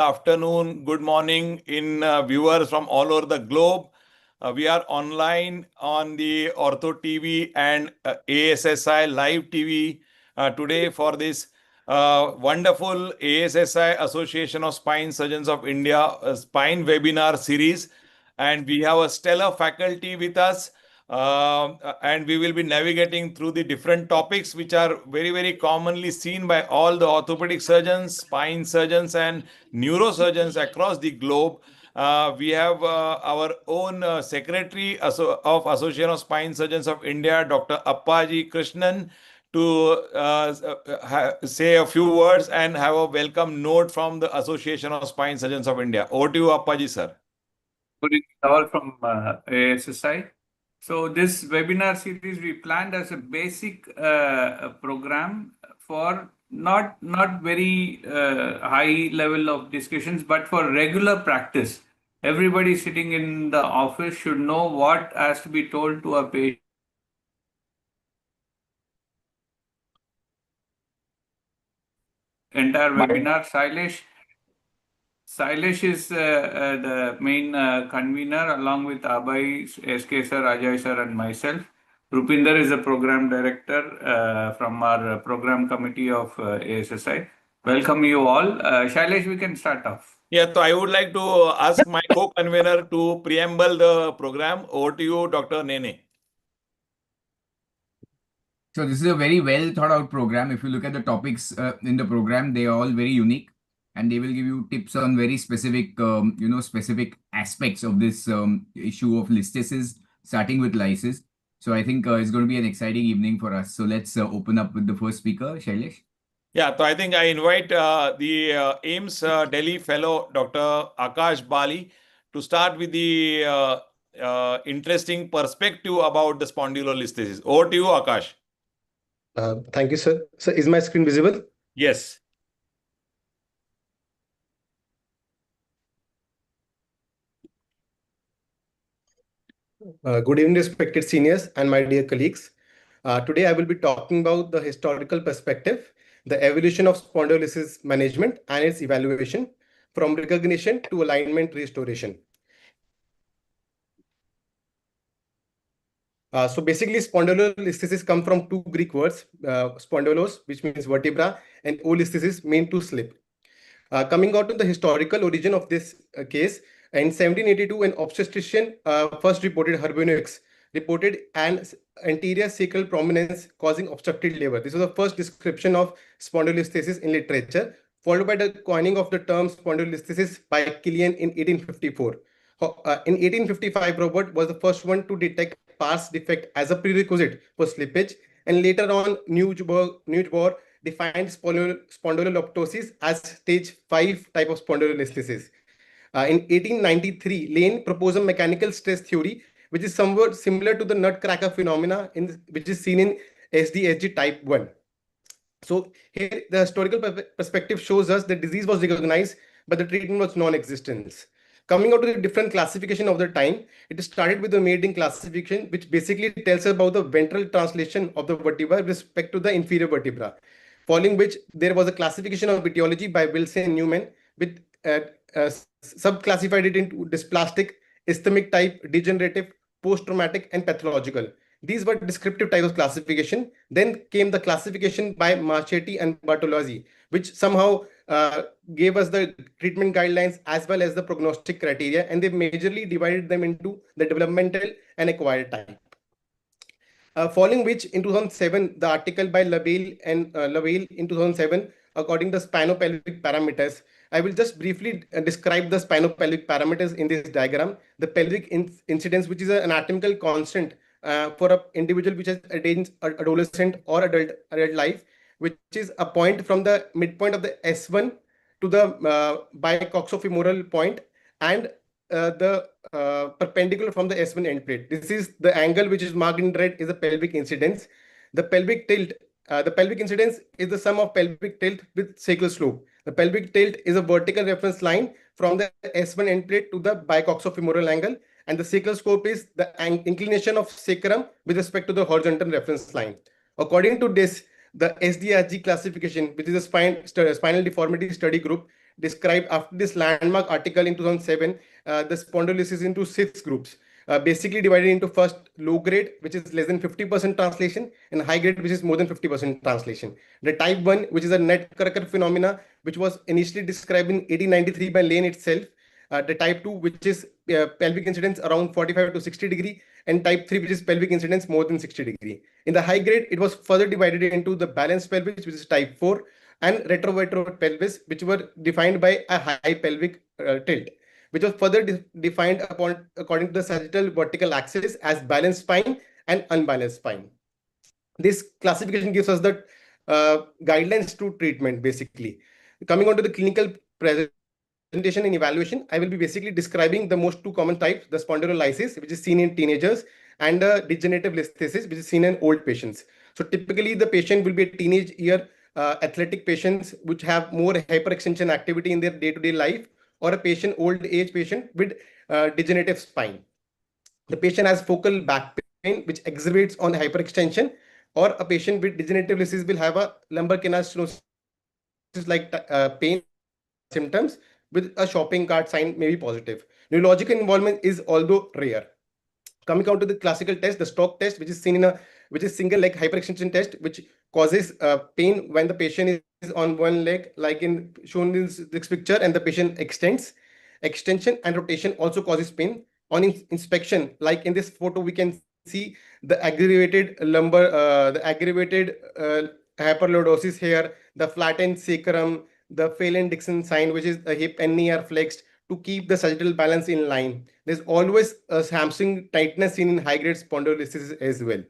afternoon, good morning in viewers from all over the globe. We are online on the Ortho TV and ASSI Live TV today for this wonderful ASSI Association of Spine Surgeons of India spine webinar series. And we have a stellar faculty with us. And we will be navigating through the different topics which are very, very commonly seen by all the orthopedic surgeons, spine surgeons, and neurosurgeons across the globe. We have our own Secretary of Association of Spine Surgeons of India, Dr. Appaji Krishnan, to say a few words and have a welcome note from the Association of Spine Surgeons of India. Over to you, Appaji, sir. Good evening, all from ASSI. So this webinar series we planned as a basic program for not very high level of discussions, but for regular practice. Everybody sitting in the office should know what has to be told to a patient. Entire webinar, Shailesh is the main convener along with Abhay, SK sir, Ajoy sir and myself. Rupinder is the program director from our program committee of ASSI. Welcome you all. Shailesh, we can start off. Yeah, so I would like to ask my co-convener to preamble the program. Over to you, Dr. Nene. So this is a very well thought out program. If you look at the topics in the program, they are all very unique. And they will give you tips on very specific, specific aspects of this issue of listhesis, starting with lysis. So I think it's going to be an exciting evening for us. So let's open up with the first speaker, Shailesh. Yeah, so I think I invite the AIMS Delhi fellow, Dr. Akash Bali, to start with the interesting perspective about the spondylolisthesis. Over to you, Akash. Thank you, sir. So is my screen visible? Yes. Good evening, respected seniors and my dear colleagues. Today I will be talking about the historical perspective, the evolution of spondylolysis management and its evaluation from recognition to alignment restoration. So basically spondylolisthesis come from two Greek words, spondylos, which means vertebra, and olisthesis, mean to slip. Coming out to the historical origin of this case, in 1782, an obstetrician first reported Herbonius reported an anterior sacral prominence causing obstructed labor. This was the first description of spondylolisthesis in literature, followed by the coining of the term spondylolisthesis by Killian in 1854. In 1855, Robert was the first one to detect pars defect as a prerequisite for slippage, and later on, Neugebauer defined spondyloloptosis as stage 5 type of spondylolisthesis. In 1893, Lane proposed a mechanical stress theory, which is somewhat similar to the nutcracker phenomena, which is seen in SDSG type 1. So here, the historical perspective shows us the disease was recognized, but the treatment was non-existent. Coming out to the different classification of the time, it started with the Meyerding classification, which basically tells us about the ventral translation of the vertebra with respect to the inferior vertebra. Following which, there was a classification of etiology by Wiltse and Newman, with subclassified it into dysplastic, ischemic type, degenerative, post-traumatic, and pathological. These were descriptive types of classification. Then came the classification by Marchetti and Bartolozzi, which somehow gave us the treatment guidelines as well as the prognostic criteria, and they majorly divided them into the developmental and acquired type. Following which, in 2007, the article by Labelle and Lavelle in 2007, according to spinopelvic parameters. I will just briefly describe the spinopelvic parameters in this diagram. The pelvic incidence, which is an anatomical constant for an individual which has attained adolescent or adult life, which is a point from the midpoint of the S1 to the bicoxofemoral point and the perpendicular from the S1 end plate. This is the angle which is marked in red is the pelvic incidence. The pelvic tilt, the pelvic incidence is the sum of pelvic tilt with sacral slope. The pelvic tilt is a vertical reference line from the S1 end plate to the bicoxofemoral angle, and the sacral slope is the inclination of sacrum with respect to the horizontal reference line. According to this, the SDRG classification, which is a spinal deformity study group, described after this landmark article in 2007 the spondylolysis into 6 groups, basically divided into first low grade, which is less than 50% translation, and high grade, which is more than 50% translation. The type 1, which is a nutcracker phenomena, which was initially described in 1893 by Lane itself. The type 2, which is pelvic incidence around 45 to 60 degree, and type 3, which is pelvic incidence more than 60 degree. In the high grade, it was further divided into the balanced pelvis, which is type 4, and retrovertebral pelvis, which were defined by a high pelvic tilt, which was further defined according to the sagittal vertical axis as balanced spine and unbalanced spine. This classification gives us the guidelines to treatment, basically. Coming on to the clinical presentation and evaluation, I will be basically describing the most 2 common types, the spondylolysis, which is seen in teenagers, and the degenerative listhesis, which is seen in old patients. So typically the patient will be a teenage year athletic patients which have more hyperextension activity in their day-to-day life, or a patient, old age patient with degenerative spine. The patient has focal back pain which exhibits on hyperextension, or a patient with degenerative listhesis will have a lumbar canal stenosis like pain symptoms with a shopping cart sign may be positive. Neurological involvement is although rare. Coming out to the classical test, the stroke test, which is seen in which is single leg hyperextension test, which causes pain when the patient is on one leg, like in shown in this picture, and the patient extends. Extension and rotation also causes pain. On inspection, like in this photo, we can see the aggravated lumbar, the aggravated hyperlordosis here, the flattened sacrum, the Phelan-Dixon sign, which is the hip and knee are flexed to keep the sagittal balance in line. There's always a hamstring tightness seen in high-grade spondylolysis as well.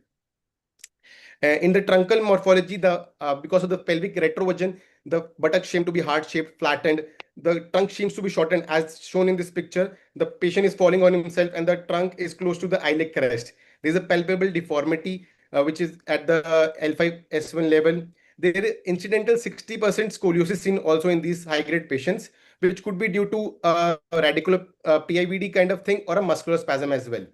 In the truncal morphology, because of the pelvic retroversion, the buttocks seem to be heart-shaped, flattened. The trunk seems to be shortened, as shown in this picture. The patient is falling on himself, and the trunk is close to the iliac crest. There is a palpable deformity, which is at the L5S1 level. There is incidental 60% scoliosis seen also in these high-grade patients, which could be due to a radicular PIVD kind of thing, or a muscular spasm as well.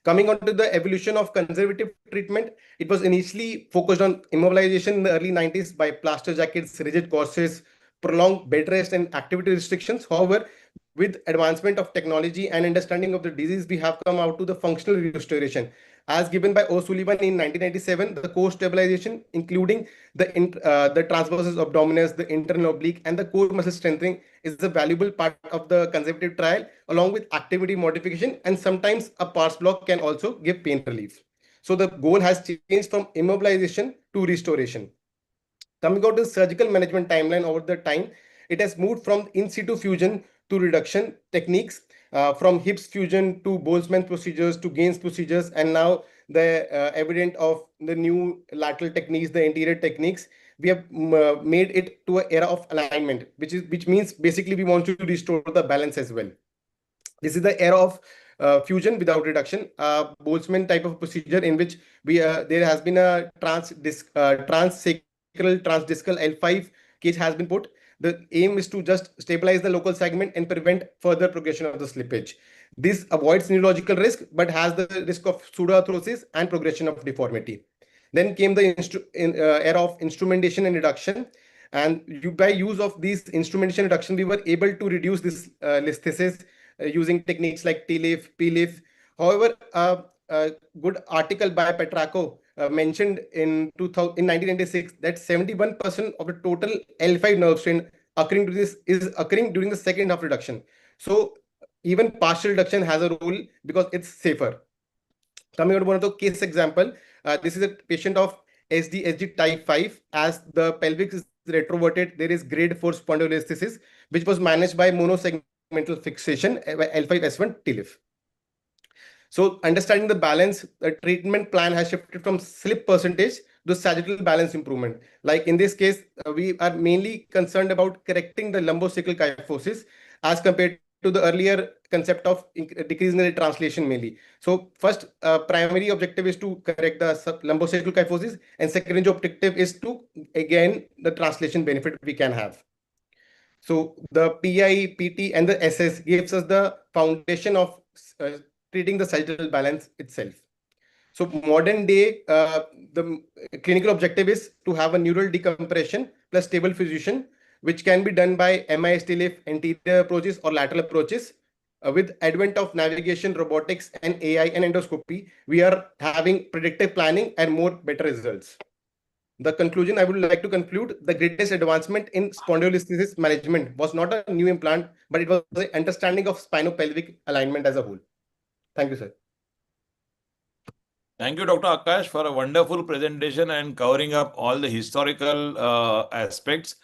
Coming on to the evolution of conservative treatment, it was initially focused on immobilization in the early 90s by plaster jackets, rigid corsets, prolonged bed rest, and activity restrictions. However, with advancement of technology and understanding of the disease, we have come out to the functional restoration. As given by O'Sullivan in 1997, the core stabilization, including the transversus abdominis, the internal oblique, and the core muscle strengthening, is a valuable part of the conservative trial, along with activity modification, and sometimes a pars block can also give pain relief. So the goal has changed from immobilization to restoration. Coming out to the surgical management timeline over the time, it has moved from in situ fusion to reduction techniques, from hips fusion to Boltzmann procedures to Gaines procedures, and now the evident of the new lateral techniques, the anterior techniques. We have made it to an era of alignment, which means basically we want to restore the balance as well. This is the era of fusion without reduction, Boltzmann type of procedure in which there has been a transsacral transdiscal L5 cage has been put. The aim is to just stabilize the local segment and prevent further progression of the slippage. This avoids neurological risk, but has the risk of pseudoarthrosis and progression of deformity. Then came the era of instrumentation and reduction. And by use of these instrumentation reduction, we were able to reduce this listhesis using techniques like TLIF, PLIF. However, a good article by Petracco mentioned in 1996 that 71% of the total L5 nerve strain occurring to this is occurring during the second half reduction. So even partial reduction has a role because it's safer. Coming out to one of the case example, this is a patient of SDSG type 5. As the pelvic is retroverted, there is grade 4 spondylolisthesis, which was managed by monosegmental fixation, L5S1 TLIF. So understanding the balance, the treatment plan has shifted from slip percentage to sagittal balance improvement. Like in this case, we are mainly concerned about correcting the lumbosacral kyphosis as compared to the earlier concept of decreasing the translation mainly. So first primary objective is to correct the lumbosacral kyphosis, and secondary objective is to again the translation benefit we can have. So the PI, PT, and the SS gives us the foundation of treating the sagittal balance itself. So modern day, the clinical objective is to have a neural decompression plus stable fusion which can be done by MIST-LIF, anterior approaches or lateral approaches. With advent of navigation, robotics, and AI and endoscopy, we are having predictive planning and more better results. The conclusion I would like to conclude, the greatest advancement in spondylolisthesis management was not a new implant, but it was the understanding of spinopelvic alignment as a whole. Thank you, sir. Thank you, Dr. Akash, for a wonderful presentation and covering up all the historical aspects.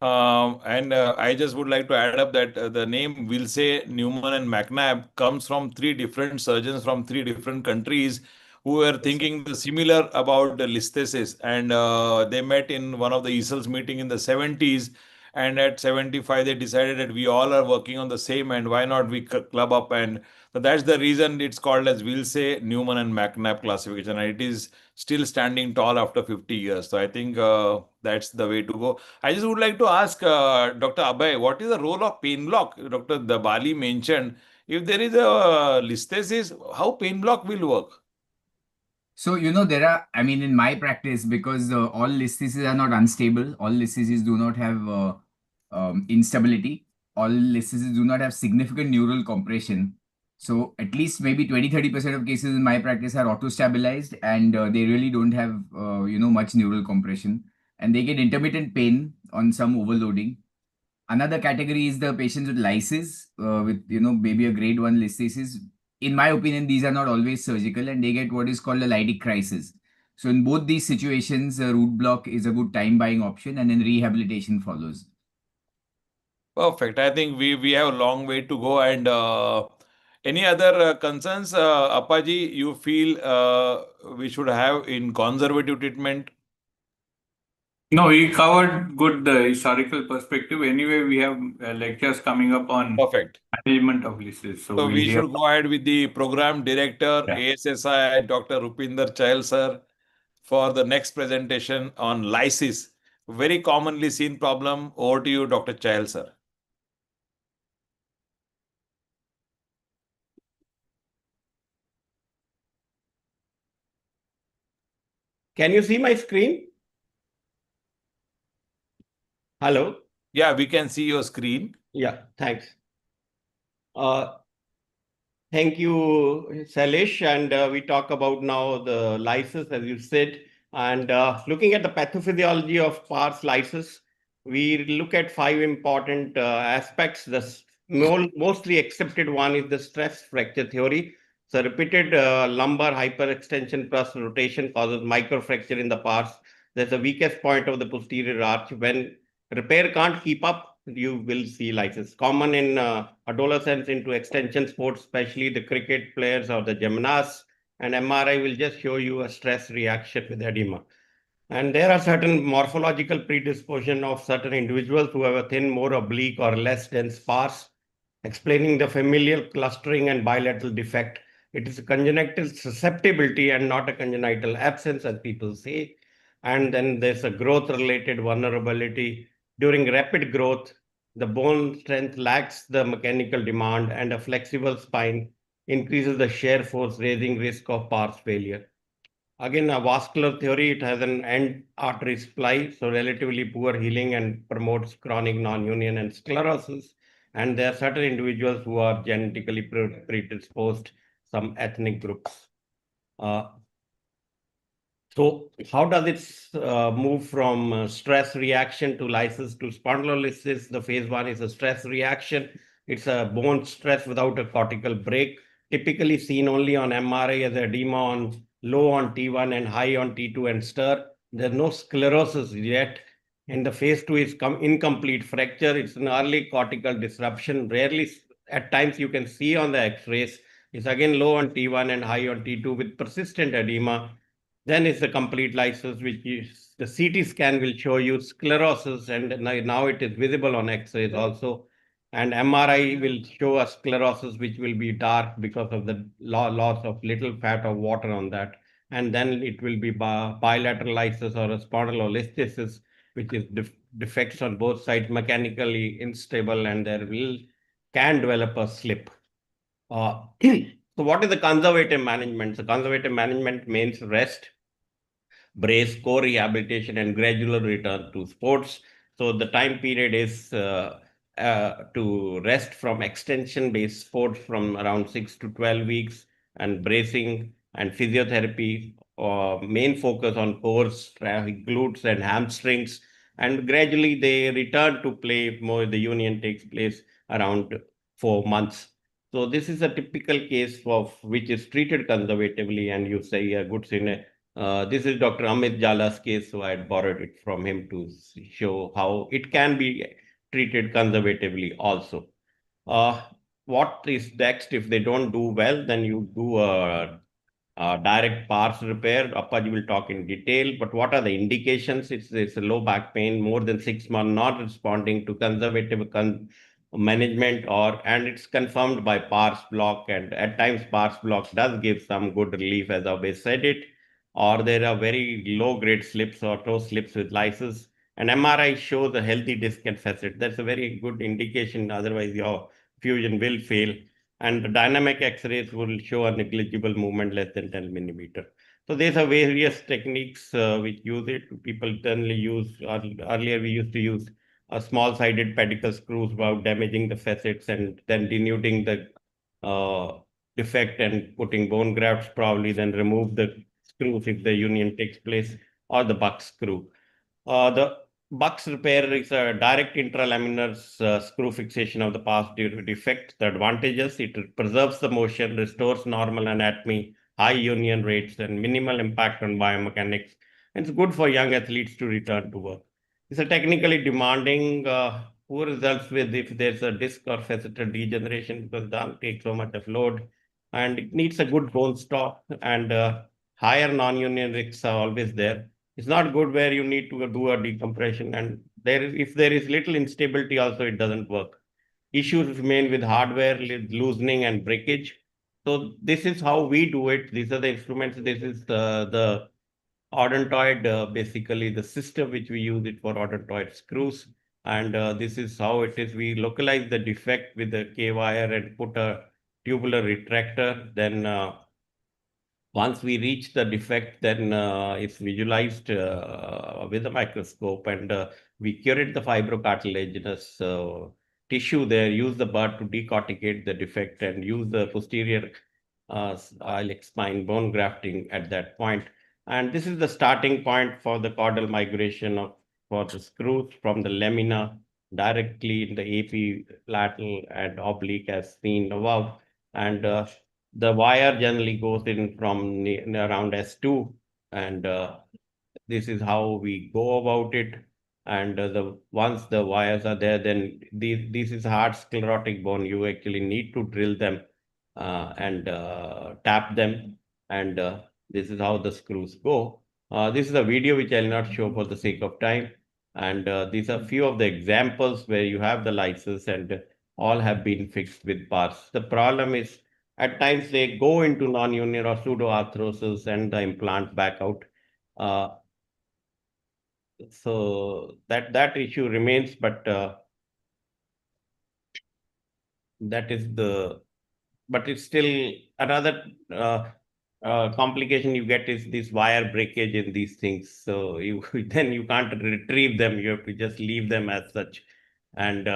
I just would like to add up that the name Wiltse, Newman, and McNabb comes from 3 different surgeons from 3 different countries who were thinking the similar about the listhesis, and they met in one of the ESL's meeting in the 70s, and at 75 they decided that we all are working on the same, and why not we club up, and so that's the reason it's called as Wiltse, Newman, and McNabb classification, and it is still standing tall after 50 years. So I think that's the way to go. I just would like to ask Dr. Abhay, what is the role of pain block? Dr. Dabali mentioned, if there is a listhesis, how pain block will work? So, there are, in my practice, because all listheses are not unstable, all listheses do not have instability, all listheses do not have significant neural compression. So at least maybe 20-30% of cases in my practice are auto-stabilized, and they really don't have, much neural compression, and they get intermittent pain on some overloading. Another category is the patients with lysis, with, maybe a grade 1 listhesis. In my opinion, these are not always surgical, and they get what is called a lytic crisis. So in both these situations, a root block is a good time-buying option, and then rehabilitation follows. Perfect. I think we have a long way to go. And any other concerns, Appaji, you feel we should have in conservative treatment? No, we covered good historical perspective. Anyway, we have lectures coming up on Perfect. management of lysis. So we should go ahead with the program director, ASSI, Dr. Rupinder Chahal, sir, for the next presentation on lysis. Very commonly seen problem. Over to you, Dr. Chahal, sir. Can you see my screen? Hello? Yeah, we can see your screen. Yeah, thanks. Thank you, Shailesh. And we talk about now the lysis, as you said. And looking at the pathophysiology of pars lysis, we look at 5 important aspects. The mostly accepted one is the stress fracture theory. So repeated lumbar hyperextension plus rotation causes microfracture in the pars. That's the weakest point of the posterior arch. When repair can't keep up, you will see lysis. Common in adolescents into extension sports, especially the cricket players or the gymnasts. And MRI will just show you a stress reaction with edema. And there are certain morphological predisposition of certain individuals who have a thin, more oblique or less dense pars, explaining the familial clustering and bilateral defect. It is a congenital susceptibility and not a congenital absence, as people say. And then there's a growth-related vulnerability. During rapid growth, the bone strength lacks the mechanical demand, and a flexible spine increases the shear force, raising risk of pars failure. Again, a vascular theory, it has an end artery supply, so relatively poor healing and promotes chronic non-union and sclerosis. And there are certain individuals who are genetically predisposed, some ethnic groups. So how does it move from stress reaction to lysis to spondylolysis? The phase 1 is a stress reaction. It's a bone stress without a cortical break, typically seen only on MRI as edema on low on T1 and high on T2 and stir. There's no sclerosis yet. And the phase 2 is incomplete fracture. It's an early cortical disruption. Rarely, at times you can see on the X-rays. It's again low on T1 and high on T2 with persistent edema. Then it's the complete lysis, which is the CT scan will show you sclerosis, and now it is visible on X-rays also. And MRI will show a sclerosis, which will be dark because of the loss of little fat or water on that. And then it will be bilateral lysis or a spondylolisthesis, which is defects on both sides, mechanically unstable, and there can develop a slip. So what is the conservative management? So conservative management means rest, brace, core rehabilitation, and gradual return to sports. So the time period is to rest from extension-based sports from around 6 to 12 weeks, and bracing and physiotherapy, main focus on cores, glutes and hamstrings, and gradually they return to play more. The union takes place around 4 months. So this is a typical case of which is treated conservatively, and you say a good sinner. This is Dr. Amit Jala's case, so I had borrowed it from him to show how it can be treated conservatively also. What is next? If they don't do well, then you do a direct pars repair. Appaji will talk in detail, but what are the indications? It's a low back pain, more than 6 months, not responding to conservative management, and it's confirmed by pars block, and at times pars block does give some good relief, as Abhay said it, or there are very low grade slips or toe slips with lysis. And MRI shows a healthy disc and facet. That's a very good indication. Otherwise, your fusion will fail. And the dynamic X-rays will show a negligible movement less than 10 millimeter. So there's a various techniques which use it. People generally use, earlier we used to use a small-sided pedicle screws without damaging the facets, and then denuding the defect and putting bone grafts, probably then remove the screws if the union takes place, or the buck screw. The Buck's repair is a direct intralaminar screw fixation of the past defect. The advantages: it preserves the motion, restores normal anatomy, high union rates, and minimal impact on biomechanics. And it's good for young athletes to return to work. It's a technically demanding, poor results with if there's a disc or faceted degeneration, because the arm takes so much of load, and it needs a good bone stock, and higher non-union risks are always there. It's not good where you need to do a decompression, and if there is little instability also, it doesn't work. Issues remain with hardware, loosening and breakage. So this is how we do it. These are the instruments. This is the odontoid, basically the system which we use it for odontoid screws. And this is how it is. We localize the defect with the K-wire and put a tubular retractor. Then once we reach the defect, then it's visualized with a microscope, and we curate the fibrocartilaginous tissue there, use the bud to decorticate the defect, and use the posterior iliac spine bone grafting at that point. And this is the starting point for the caudal migration for the screws from the lamina directly in the AP, lateral, and oblique as seen above. And the wire generally goes in from around S2, and this is how we go about it. And once the wires are there, then this is hard sclerotic bone. You actually need to drill them and tap them, and this is how the screws go. This is a video which I'll not show for the sake of time. And these are few of the examples where you have the lysis, and all have been fixed with pars. The problem is, at times they go into non-union or pseudoarthrosis and the implant back out. So that issue remains, but that is but it's still another complication you get is this wire breakage in these things. So then you can't retrieve them. You have to just leave them as such. And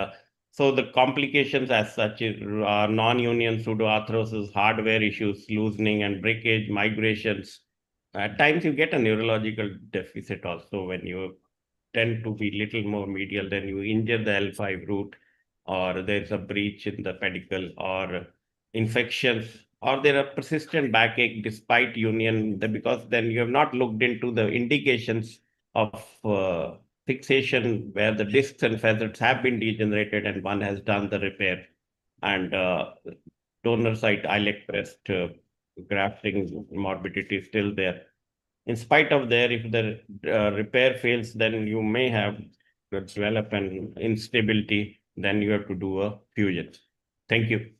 so the complications as such are non-union pseudoarthrosis, hardware issues, loosening and breakage, migrations. At times you get a neurological deficit also when you tend to be little more medial, then you injure the L5 root, or there's a breach in the pedicle, or infections, or there are persistent backache despite union, because then you have not looked into the indications of fixation where the discs and facets have been degenerated and one has done the repair, and donor site iliac crest grafting morbidity is still there. In spite of there, if the repair fails, then you may have develop an instability, then you have to do a fusion. Thank you.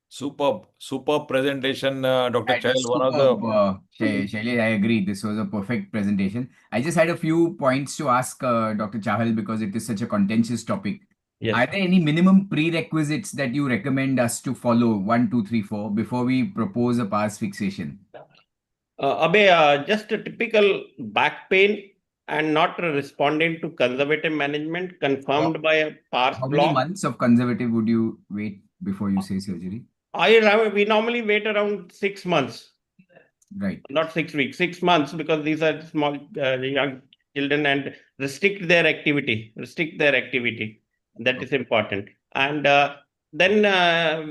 Superb presentation, Dr. Chahal. One of the Shailesh, I agree. This was a perfect presentation. I just had a few points to ask Dr. Chahal because it is such a contentious topic. Yes. Are there any minimum prerequisites that you recommend us to follow, 1, 2, 3, 4, before we propose a pars fixation? Abhay, just a typical back pain, and not responding to conservative management confirmed by a pars How many block. months of conservative would you wait before you say surgery? We normally wait around 6 months. Right. Not 6 weeks, 6 months, because these are small young children, and restrict their activity. That is important. And then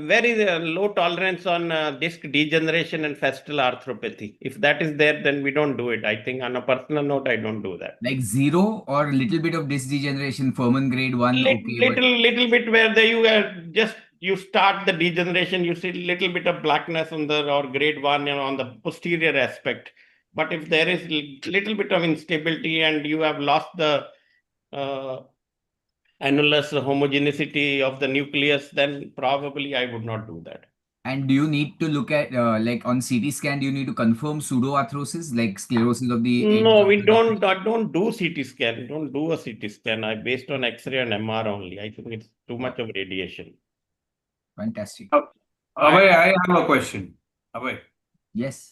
very low tolerance on disc degeneration and fascial arthropathy. If that is there, then we don't do it. I think on a personal note, I don't do that. Like 0 or a little bit of disc degeneration, Furman grade 1, Little bit where you start the degeneration, you see little bit of blackness on the or grade 1, on the posterior aspect. But if there is little bit of instability and you have lost the annulus homogeneity of the nucleus, then probably I would not do that. And do you need to look at, like on CT scan, do you need to confirm pseudoarthrosis, like sclerosis of the edge? No, we don't. I don't do CT scan. Don't do a CT scan. I based on X-ray and MR only. I think it's too much of radiation. Fantastic. Abhay, I have a question. Abhay. Yes.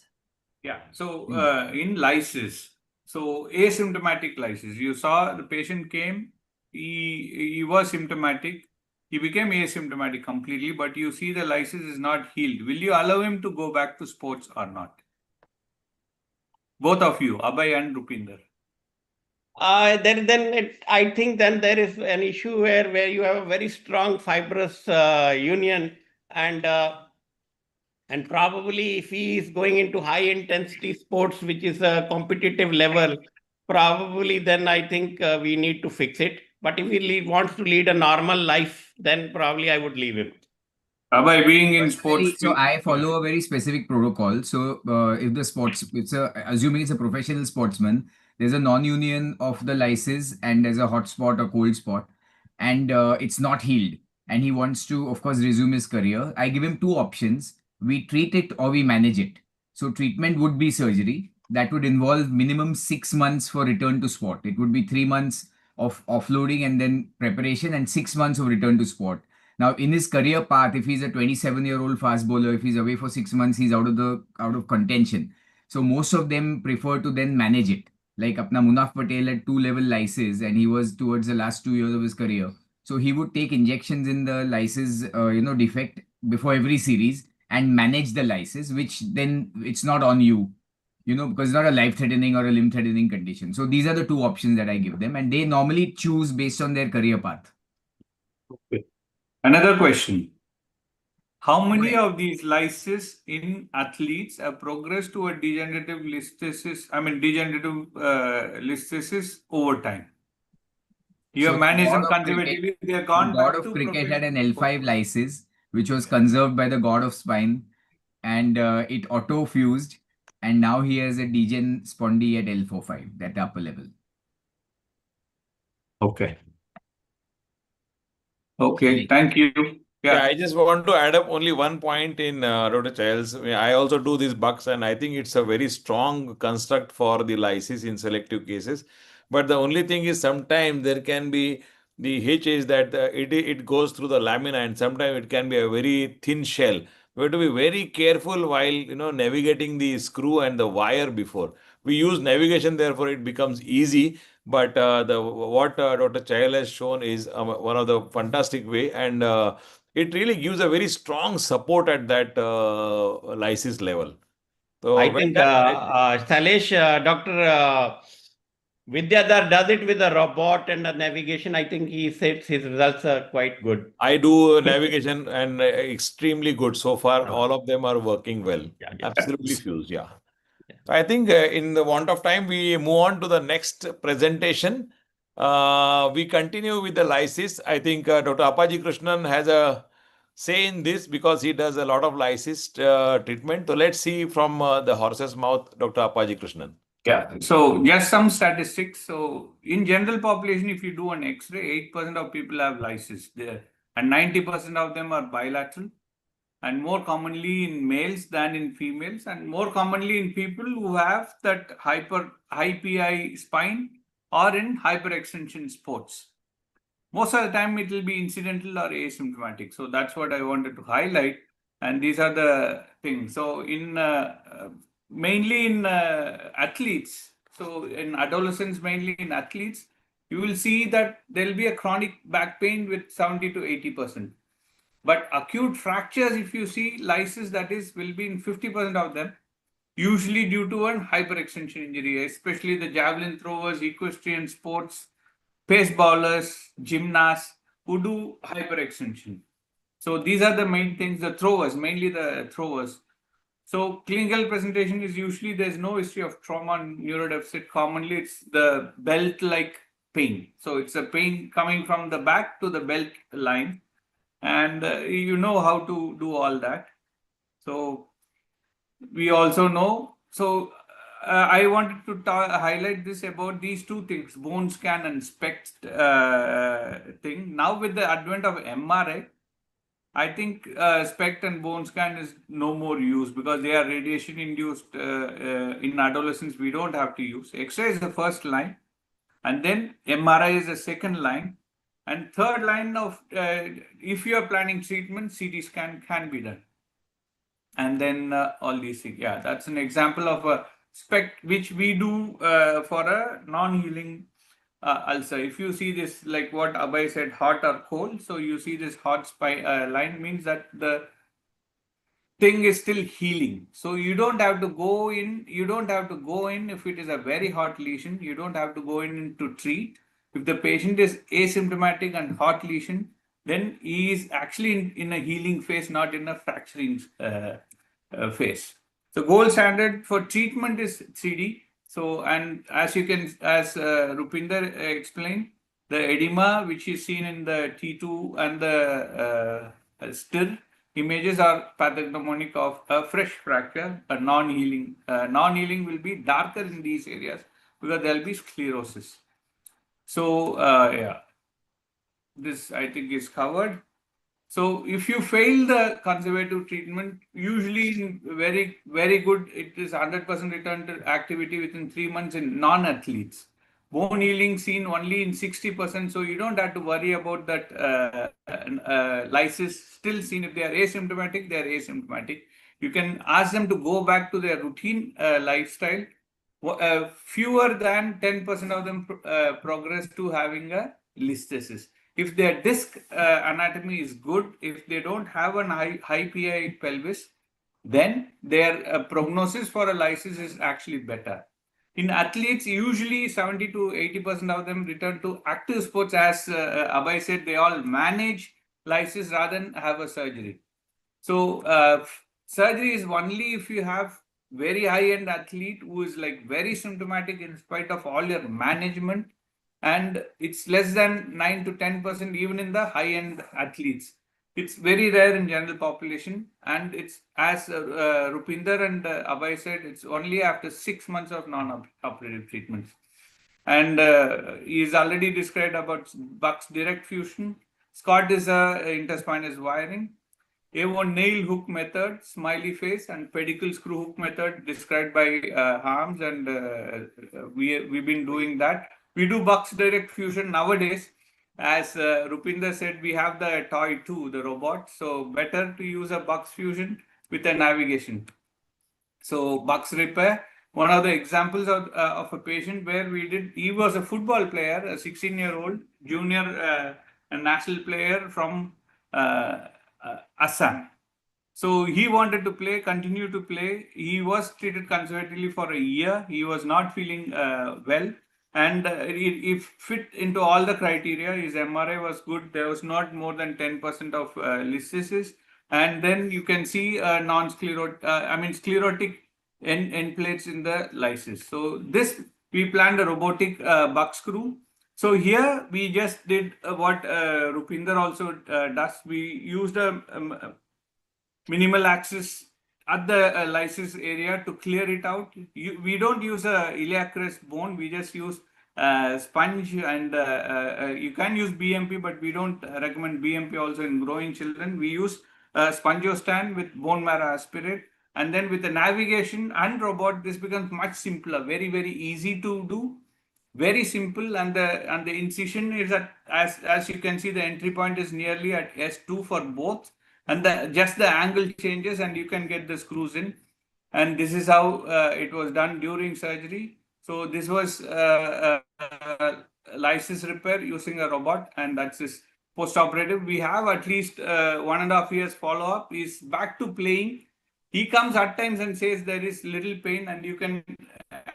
Yeah. So in lysis, so asymptomatic lysis, you saw the patient came, he was symptomatic, he became asymptomatic completely, but you see the lysis is not healed. Will you allow him to go back to sports or not? Both of you, Abhay and Rupinder. I think then there is an issue where you have a very strong fibrous union, and probably if he is going into high intensity sports, which is a competitive level, probably then I think we need to fix it. But if he wants to lead a normal life, then probably I would leave him. Abhay, being in sports. So I follow a very specific protocol. So if the sports, assuming it's a professional sportsman, there's a non-union of the lysis and there's a hot spot or cold spot, and it's not healed. And he wants to, of course, resume his career. I give him 2 options. We treat it or we manage it. So treatment would be surgery. That would involve minimum 6 months for return to sport. It would be 3 months of offloading and then preparation, and 6 months of return to sport. Now, in his career path, if he's a 27-year-old fast bowler, if he's away for 6 months, he's out of contention. So most of them prefer to then manage it. Like Apna Munaf Patel had 2-level lysis, and he was towards the last 2 years of his career. So he would take injections in the lysis, defect before every series and manage the lysis, which then it's not on you, because it's not a life-threatening or a limb-threatening condition. So these are the 2 options that I give them, and they normally choose based on their career path. Okay. Another question. How many of these lysis in athletes have progressed to a degenerative listhesis over time? You have managed them conservatively. They have gone back to God of cricket had an L5 lysis, which was conserved by the god of spine, and it auto-fused, and now he has a degen spondy at L45, that upper level. Okay. Okay, thank you. Yeah, I just want to add up only one point in Dr. Chahal's. I also do these bucks, and I think it's a very strong construct for the lysis in selective cases. But the only thing is sometimes there can be the hitch is that it goes through the lamina, and sometimes it can be a very thin shell. We have to be very careful while navigating the screw and the wire before. We use navigation, therefore it becomes easy. But what Dr. Chahal has shown is one of the fantastic way, and it really gives a very strong support at that lysis level. So I think Shailesh, Dr. Vidyadhar does it with a robot and a navigation. I think he says his results are quite good. I do navigation and extremely good so far. All of them are working well. Yeah. Absolutely fused. Yeah. I think in the want of time, we move on to the next presentation. We continue with the lysis. I think Dr. Appaji Krishnan has a say in this because he does a lot of lysis treatment. So let's see from the horse's mouth, Dr. Appaji Krishnan. Yeah, so just some statistics. So in general population, if you do an X-ray, 8% of people have lysis there, and 90% of them are bilateral, and more commonly in males than in females, and more commonly in people who have that high PI spine or in hyperextension sports. Most of the time it will be incidental or asymptomatic. So that's what I wanted to highlight. And these are the things. So in mainly in athletes, So in adolescents, mainly in athletes, you will see that there will be a chronic back pain with 70 to 80%. But acute fractures, if you see lysis, that is, will be in 50% of them, usually due to a hyperextension injury, especially the javelin throwers, equestrian sports, pace bowlers, gymnasts who do hyperextension. So these are the main things, the throwers, mainly the throwers. So clinical presentation is usually there's no history of trauma and neurodeficit. Commonly, it's the belt-like pain. So it's a pain coming from the back to the belt line. And you know how to do all that. So we also know. So I wanted to highlight this about these two things, bone scan and SPECT thing. Now with the advent of MRI, I think SPECT and bone scan is no more used because they are radiation induced. In adolescents, we don't have to use. X-ray is the first line, and then MRI is the second line. And third line of, if you are planning treatment, CT scan can be done. And then all these things. Yeah, that's an example of a SPECT which we do for a non-healing ulcer. If you see this, like what Abhay said, hot or cold, so you see this hot line means that the thing is still healing. So you don't have to go in, if it is a very hot lesion, you don't have to go in to treat. If the patient is asymptomatic and hot lesion, then he is actually in a healing phase, not in a fracturing phase. So gold standard for treatment is 3D. So, and as Rupinder explained, the edema which is seen in the T2 and the STIR images are pathognomonic of a fresh fracture, a non-healing. Non-healing will be darker in these areas because there will be sclerosis. So, yeah, this I think is covered. So if you fail the conservative treatment, usually very, very good, it is 100% return to activity within 3 months in non-athletes. Bone healing seen only in 60%, so you don't have to worry about that lysis still seen. If they are asymptomatic, they are asymptomatic. You can ask them to go back to their routine lifestyle. Fewer than 10% of them progress to having a listhesis. If their disc anatomy is good, if they don't have a high PI pelvis, then their prognosis for a lysis is actually better. In athletes, usually 70 to 80% of them return to active sports. As Abhay said, they all manage lysis rather than have a surgery. So surgery is only if you have very high-end athlete who is like very symptomatic in spite of all your management, and it's less than 9 to 10% even in the high-end athletes. It's very rare in general population, and it's, as Rupinder and Abhay said, it's only after 6 months of non-operative treatments. And he's already described about Buck's direct fusion. Scott is interspinous wiring. A1 nail hook method, smiley face, and pedicle screw hook method described by Harms, and we've been doing that. We do Buck's direct fusion nowadays. As Rupinder said, we have the toy too, the robot. So better to use a Buck's fusion with a navigation. So Buck's repair, one of the examples of a patient where he was a football player, a 16-year-old junior national player from Assam. So he wanted to play, continue to play. He was treated conservatively for a year. He was not feeling well. And he fit into all the criteria. His MRI was good. There was not more than 10% of listhesis. And then you can see sclerotic end plates in the lysis. So this, we planned a robotic buck screw. So here we just did what Rupinder also does. We used a minimal access at the lysis area to clear it out. We don't use a iliac crest bone. We just use sponge, and you can use BMP, but we don't recommend BMP also in growing children. We use spongostan with bone marrow aspirate, and then with the navigation and robot, this becomes much simpler, very, very easy to do, very simple. And the incision is at, as you can see, the entry point is nearly at S2 for both. And just the angle changes and you can get the screws in. And this is how it was done during surgery. So this was lysis repair using a robot, and that's his post-operative. We have at least 1.5 years follow-up. He's back to playing. He comes at times and says there is little pain, and you can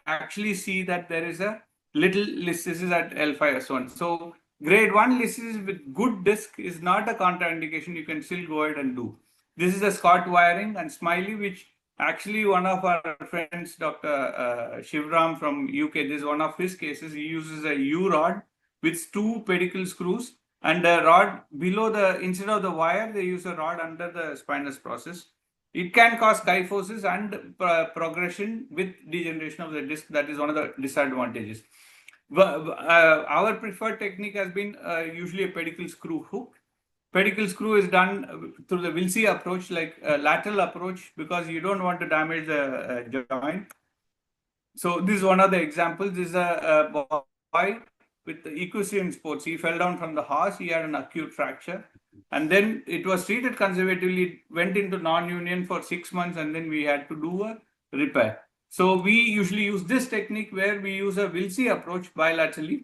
actually see that there is a little listhesis at L5S1. So grade 1 listhesis with good disc is not a contraindication. You can still go ahead and do. This is a Scott wiring and Smiley, which actually one of our friends, Dr. Shivram from UK, this is one of his cases. He uses a U rod with 2 pedicle screws and a rod below the, instead of the wire, they use a rod under the spinous process. It can cause kyphosis and progression with degeneration of the disc. That is one of the disadvantages. Our preferred technique has been usually a pedicle screw hook. Pedicle screw is done through the Wiltse approach, like a lateral approach, because you don't want to damage the joint. So this is one of the examples. This is a boy with the equestrian sports. He fell down from the horse. He had an acute fracture. And then it was treated conservatively. It went into non-union for 6 months, and then we had to do a repair. So we usually use this technique where we use a Wiltse approach bilaterally,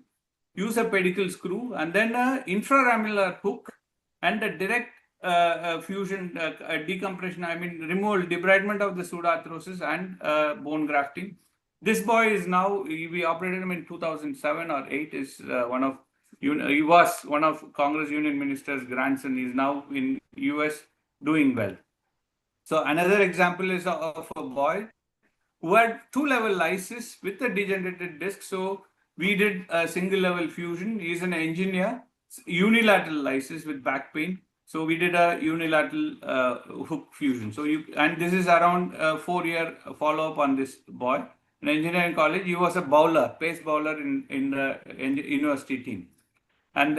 use a pedicle screw, and then an infraramular hook and a direct fusion, decompression, I mean removal, debridement of the pseudoarthrosis and bone grafting. This boy is now, we operated him in 2007 or 8, is he was one of Congress Union Minister's grandson. He is now in US doing well. So another example is of a boy who had 2-level lysis with a degenerated disc. So we did a single level fusion. He is an engineer, unilateral lysis with back pain. So we did a unilateral hook fusion. So and this is around a 4-year follow-up on this boy. In engineering college, he was a bowler, pace bowler in the university team. And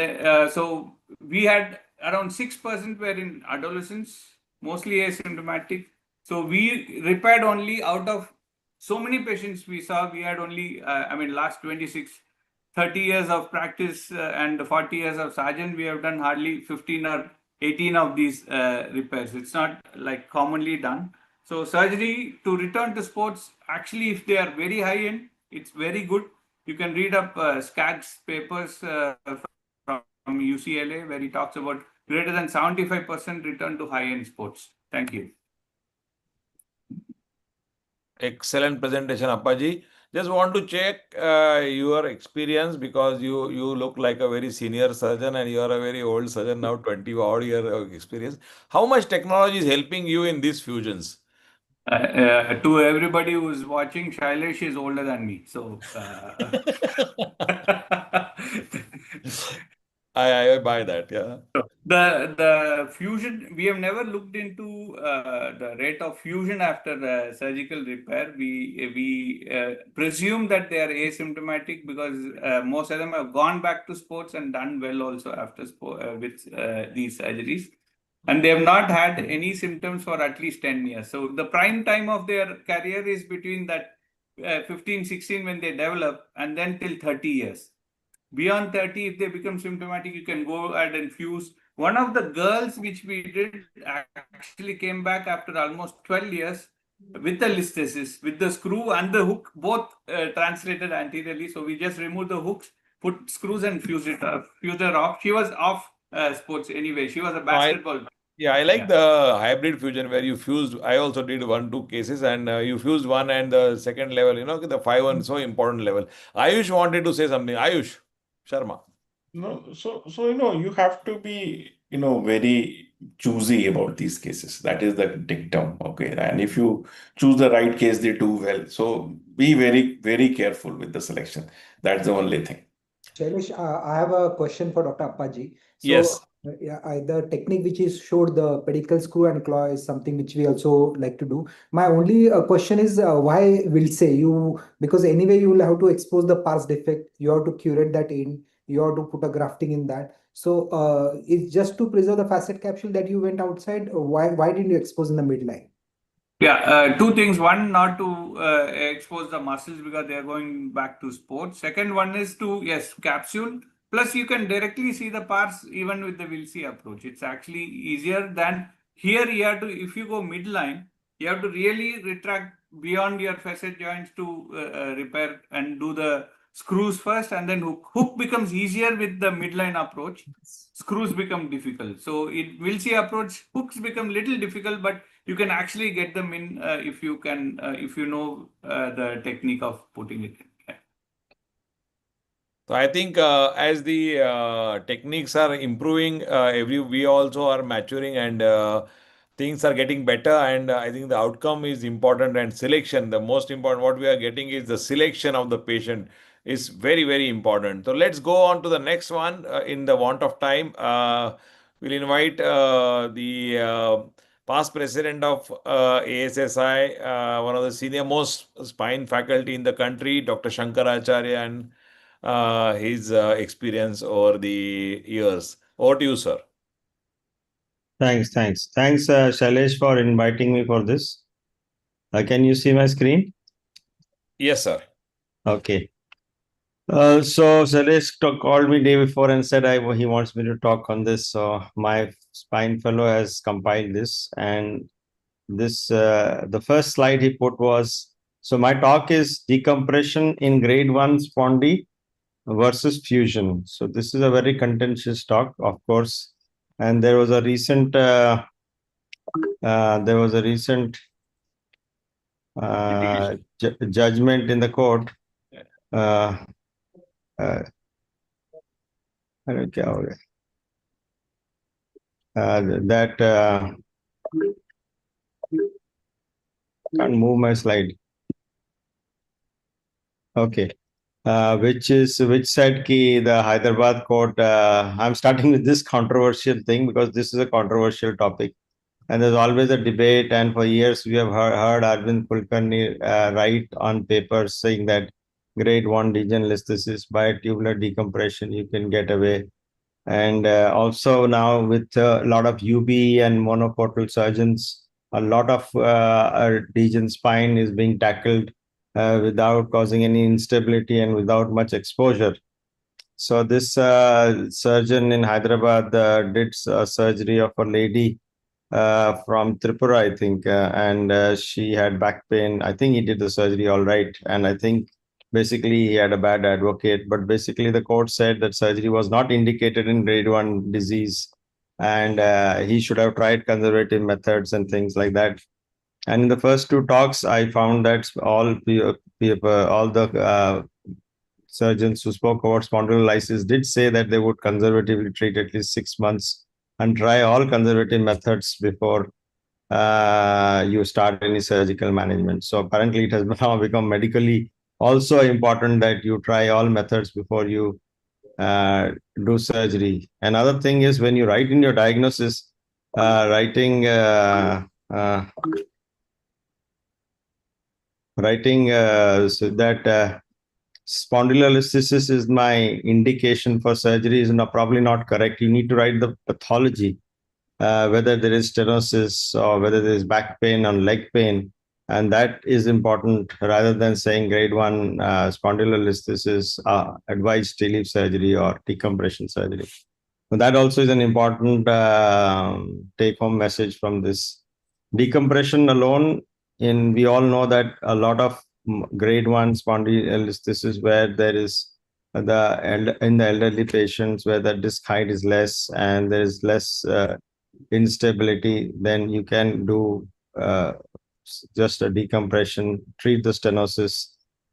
so we had around 6% were in adolescents, mostly asymptomatic. So we repaired only out of so many patients we saw, we had only, last 30 years of practice and 40 years of sergeant, we have done hardly 15 or 18 of these repairs. It's not like commonly done. So surgery to return to sports, actually, if they are very high end, it's very good. You can read up Skaggs papers from UCLA, where he talks about greater than 75% return to high end sports. Thank you. Excellent presentation, Appaji. Just want to check your experience, because you look like a very senior surgeon and you are a very old surgeon now, 20-odd years of experience. How much technology is helping you in these fusions? To everybody who's watching, Shailesh is older than me. So I buy that, yeah. So the fusion, we have never looked into the rate of fusion after surgical repair. We presume that they are asymptomatic because most of them have gone back to sports and done well also after with these surgeries. And they have not had any symptoms for at least 10 years. So the prime time of their career is between that 15, 16 when they develop, and then till 30 years. Beyond 30, if they become symptomatic, you can go ahead and fuse. One of the girls which we did actually came back after almost 12 years with the listhesis, with the screw and the hook, both translated anteriorly. So we just removed the hooks, put screws and fused her off. She was off sports anyway. She was a basketball. I like the hybrid fusion where you fused. I also did 1-2 cases, and you fused one and the second level, the 5-1, so important level. Ayush wanted to say something. Ayush Sharma. No, so you have to be very choosy about these cases. That is the dictum, okay? And if you choose the right case, they do well. So be very, very careful with the selection. That's the only thing. Shailesh, I have a question for Dr. Appaji. So, Yes. The technique which is showed, the pedicle screw and claw, is something which we also like to do. My only question is why Wiltse? Because anyway you will have to expose the pars defect, you have to curate that in, you have to put a grafting in that. So it's just to preserve the facet capsule that you went outside. Why didn't you expose in the midline? Yeah, 2 things. One, not to expose the muscles because they are going back to sports. Second one is to, capsule. Plus, you can directly see the pars even with the Wiltse approach. It's actually easier than here. You have to, if you go midline, you have to really retract beyond your facet joints to repair and do the screws first, and then hook. Hook becomes easier with the midline approach. Screws become difficult. So it Wiltse approach, hooks become little difficult, but you can actually get them in if you can, if you know the technique of putting it in. Yeah. So I think as the techniques are improving, we also are maturing and things are getting better. And I think the outcome is important and selection. The most important what we are getting is the selection of the patient is very, very important. So let's go on to the next one. In the want of time, we'll invite the past president of ASSI, one of the senior most spine faculty in the country, Dr. Shankar Acharya, and his experience over the years. Over to you, sir. Thanks, Shailesh, for inviting me for this. Can you see my screen? Yes, sir. Okay. So Shailesh called me day before and said he wants me to talk on this. So my spine fellow has compiled this, and this the first slide he put was, so my talk is decompression in grade 1 spondy versus fusion. So this is a very contentious talk, of course, and there was a recent judgment in the court. That can't move my slide. Okay. Which said ki the Hyderabad court, I'm starting with this controversial thing because this is a controversial topic. And there's always a debate. And for years, we have heard Arvind Kulkarni write on papers saying that grade 1 Listhesis by tubular decompression, you can get away. And also now with a lot of UB and monoportal surgeons, a lot of degen spine is being tackled without causing any instability and without much exposure. So this surgeon in Hyderabad did a surgery of a lady from Tripura, I think, and she had back pain. I think he did the surgery all right. And I think basically he had a bad advocate, but basically the court said that surgery was not indicated in grade 1 disease, and he should have tried conservative methods and things like that. And in the first two talks, I found that all the surgeons who spoke about spondylolysis did say that they would conservatively treat at least 6 months and try all conservative methods before you start any surgical management. So apparently it has now become medically also important that you try all methods before you do surgery. Another thing is when you write in your diagnosis, so that spondylolisthesis is my indication for surgery is probably not correct. You need to write the pathology, whether there is stenosis or whether there is back pain or leg pain. And that is important rather than saying grade 1 spondylolisthesis, advised relief surgery or decompression surgery. So that also is an important take-home message from this. Decompression alone, we all know that a lot of grade 1 spondylolisthesis where there is in the elderly patients where the disc height is less and there is less instability, then you can do just a decompression, treat the stenosis.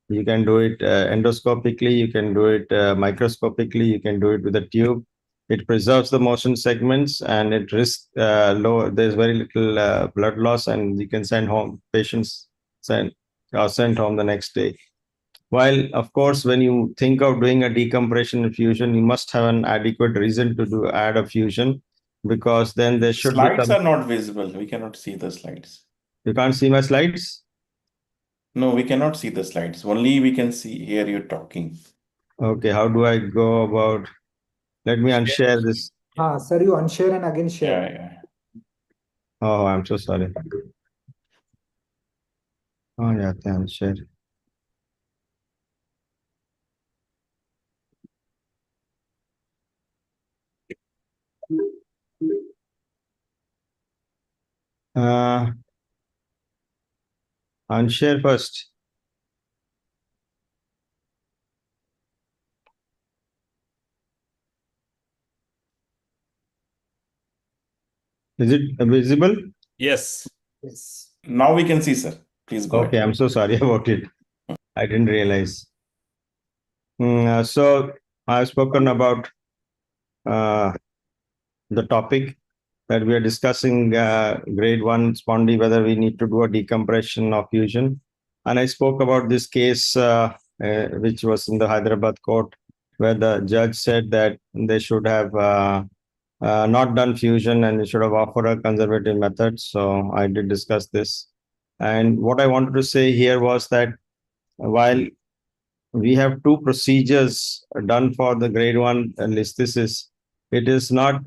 You can do it endoscopically, you can do it microscopically, you can do it with a tube. It preserves the motion segments and it risks low. There's very little blood loss, and you can send home patients sent home the next day. While of course, when you think of doing a decompression fusion, you must have an adequate reason to add a fusion, because then there should slides are not visible. We cannot see the slides. You can't see my slides? No, we cannot see the slides. Only we can hear you talking. Okay, how do I go about? Let me unshare this. Sir, you unshare and again share. Yeah. Oh, I'm so sorry. Oh, yeah, unshare. Unshare first. Is it visible? Yes. Yes. Now we can see, sir. Please go Okay, ahead. I'm so sorry about it. I didn't realize. So I've spoken about the topic that we are discussing, grade 1 spondy, whether we need to do a decompression or fusion. And I spoke about this case, which was in the Hyderabad court, where the judge said that they should have not done fusion and they should have offered a conservative method. So I did discuss this. And what I wanted to say here was that while we have two procedures done for the grade 1 listhesis, it is not,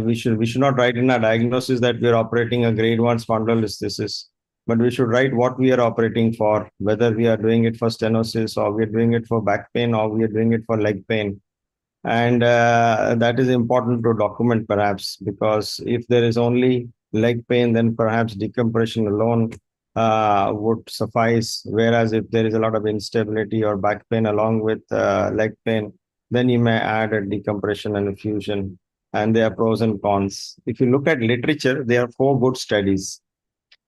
we should not write in our diagnosis that we are operating a grade 1 spondylolisthesis, but we should write what we are operating for, whether we are doing it for stenosis or we are doing it for back pain or we are doing it for leg pain. And that is important to document perhaps, because if there is only leg pain, then perhaps decompression alone would suffice. Whereas if there is a lot of instability or back pain along with leg pain, then you may add a decompression and a fusion. And there are pros and cons. If you look at literature, there are 4 good studies.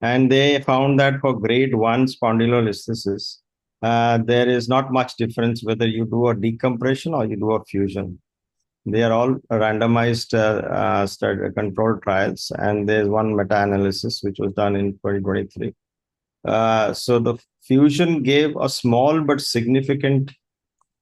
And they found that for grade 1 spondylolisthesis, there is not much difference whether you do a decompression or you do a fusion. They are all randomized controlled trials, and there's one meta-analysis which was done in 2023. So the fusion gave a small but significant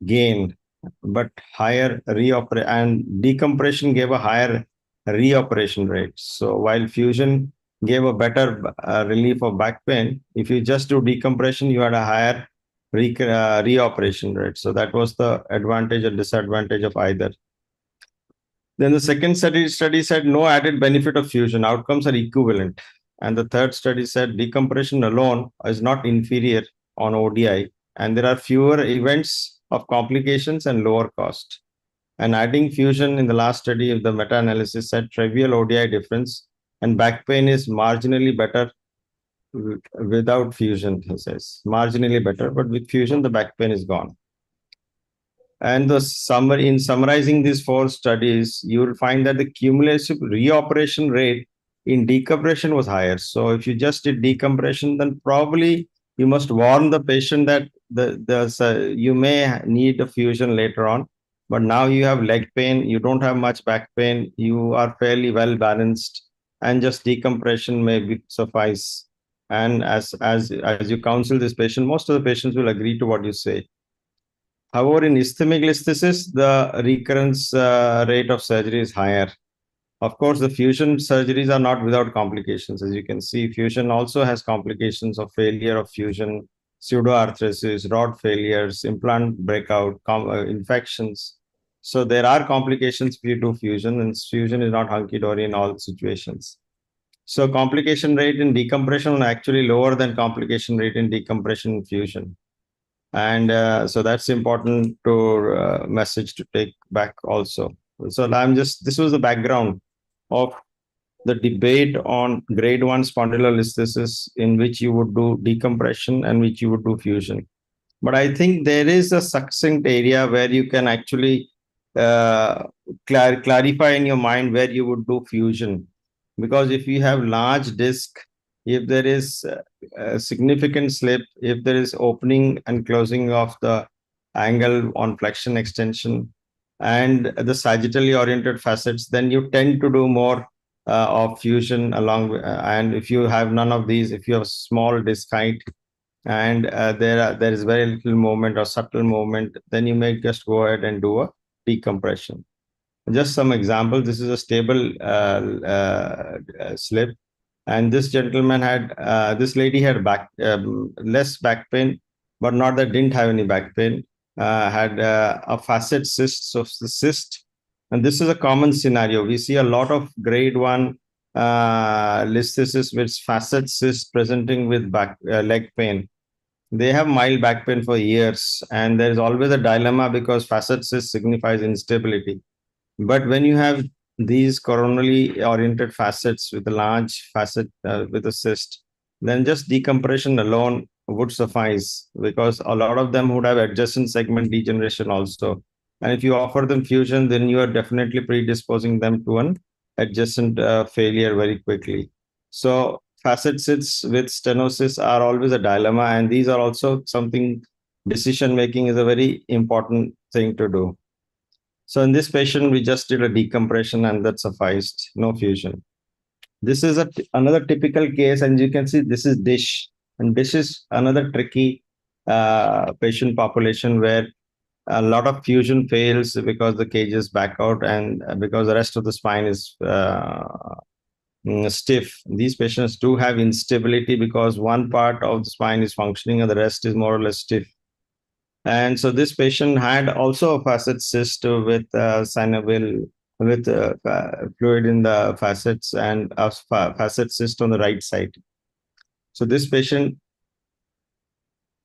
gain, but higher reoperation, and decompression gave a higher reoperation rate. So while fusion gave a better relief of back pain, if you just do decompression, you had a higher reoperation rate. So that was the advantage or disadvantage of either. Then the second study said no added benefit of fusion. Outcomes are equivalent. And the third study said decompression alone is not inferior on ODI, and there are fewer events of complications and lower cost. And adding fusion in the last study of the meta-analysis said trivial ODI difference and back pain is marginally better without fusion, he says. Marginally better, but with fusion, the back pain is gone. And the summary, in summarizing these 4 studies, you will find that the cumulative reoperation rate in decompression was higher. So if you just did decompression, then probably you must warn the patient that you may need a fusion later on. But now you have leg pain, you don't have much back pain, you are fairly well balanced, and just decompression may suffice. And as you counsel this patient, most of the patients will agree to what you say. However, in ischemic listhesis, the recurrence rate of surgery is higher. Of course, the fusion surgeries are not without complications. As you can see, fusion also has complications of failure of fusion, pseudoarthrosis, rod failures, implant breakout, infections. So there are complications if you do fusion, and fusion is not hunky-dory in all situations. So complication rate in decompression is actually lower than complication rate in decompression and fusion. And so that's important to message to take back also. So this was the background of the debate on grade 1 spondylolisthesis, in which you would do decompression and which you would do fusion. But I think there is a succinct area where you can actually clarify in your mind where you would do fusion. Because if you have large disc, if there is a significant slip, if there is opening and closing of the angle on flexion extension, and the sagittally oriented facets, then you tend to do more of fusion along with, and if you have none of these, if you have small disc height and there is very little movement or subtle movement, then you may just go ahead and do a decompression. Just some examples. This is a stable slip, and this gentleman had, this lady had less back pain, but not that didn't have any back pain. Had a facet cyst. So the cyst, and this is a common scenario. We see a lot of grade 1 listhesis with facet cyst presenting with leg pain. They have mild back pain for years, and there is always a dilemma because facet cyst signifies instability. But when you have these coronally oriented facets with a large facet with a cyst, then just decompression alone would suffice, because a lot of them would have adjacent segment degeneration also. And if you offer them fusion, then you are definitely predisposing them to an adjacent failure very quickly. So facet cysts with stenosis are always a dilemma, and these are also something decision making is a very important thing to do. So in this patient, we just did a decompression and that sufficed, no fusion. This is another typical case, and you can see this is dish, and this is another tricky patient population where a lot of fusion fails because the cages back out and because the rest of the spine is stiff. These patients do have instability because one part of the spine is functioning and the rest is more or less stiff. And so this patient had also a facet cyst with synovial, with fluid in the facets and a facet cyst on the right side. So this patient,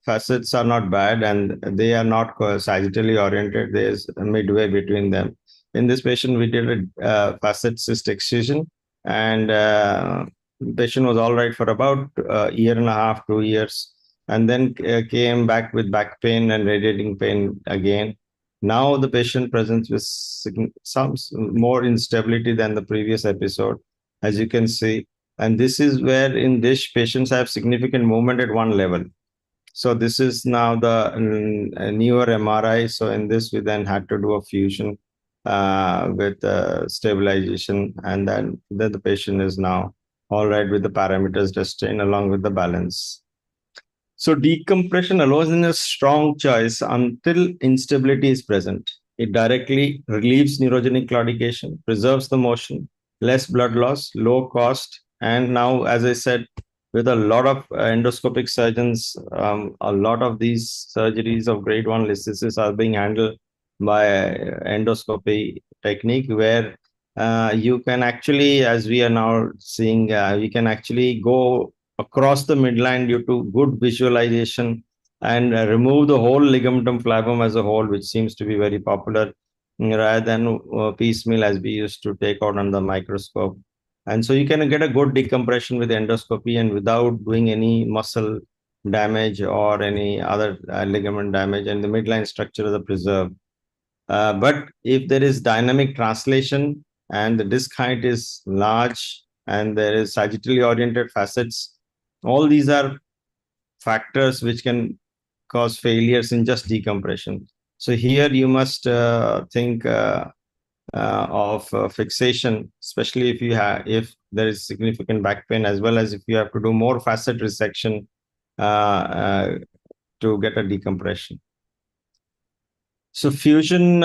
facets are not bad and they are not sagittally oriented. There's a midway between them. In this patient, we did a facet cyst excision, and the patient was all right for about a year and a half, 2 years, and then came back with back pain and radiating pain again. Now the patient presents with some more instability than the previous episode, as you can see. And this is where in dish patients have significant movement at one level. So this is now the newer MRI. So in this, we then had to do a fusion with stabilization, and then the patient is now all right with the parameters sustained along with the balance. So decompression alone is a strong choice until instability is present. It directly relieves neurogenic claudication, preserves the motion, less blood loss, low cost, and now, as I said, with a lot of endoscopic surgeons, a lot of these surgeries of grade 1 listhesis are being handled by endoscopy technique, where you can actually, as we are now seeing, we can actually go across the midline due to good visualization and remove the whole ligamentum flavum as a whole, which seems to be very popular, rather than piecemeal as we used to take out under the microscope. And so you can get a good decompression with endoscopy and without doing any muscle damage or any other ligament damage, and the midline structure is preserved. But if there is dynamic translation and the disc height is large and there is sagittally oriented facets, all these are factors which can cause failures in just decompression. So here you must think of fixation, especially if there is significant back pain, as well as if you have to do more facet resection to get a decompression. So fusion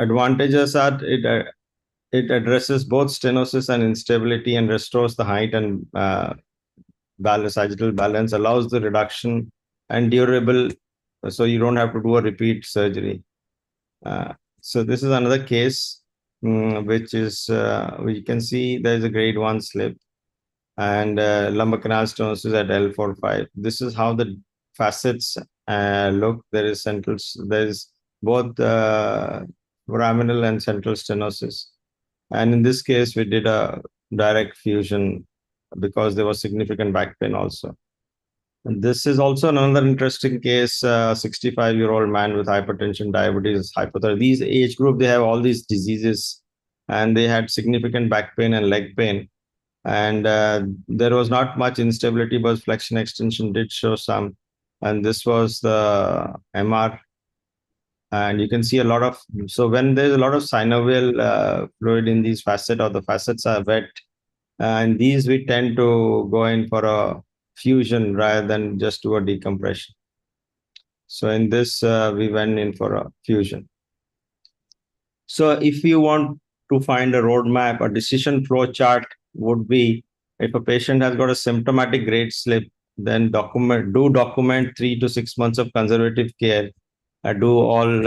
advantages are it addresses both stenosis and instability and restores the height and sagittal balance, allows the reduction and durable, so you don't have to do a repeat surgery. So this is another case, which is, we can see there is a grade 1 slip and lumbar canal stenosis at L4-5. This is how the facets look. There is both foraminal and central stenosis. And in this case, we did a direct fusion because there was significant back pain also. And this is also another interesting case, 65-year-old man with hypertension, diabetes, hypothyroid. These age group, they have all these diseases and they had significant back pain and leg pain. And there was not much instability, but flexion extension did show some. And this was the MR. And you can see a lot of, so when there's a lot of synovial fluid in these facets, or the facets are wet, and these we tend to go in for a fusion rather than just do a decompression. So in this, we went in for a fusion. So if you want to find a roadmap, a decision flow chart would be, if a patient has got a symptomatic grade slip, then document 3 to 6 months of conservative care, do all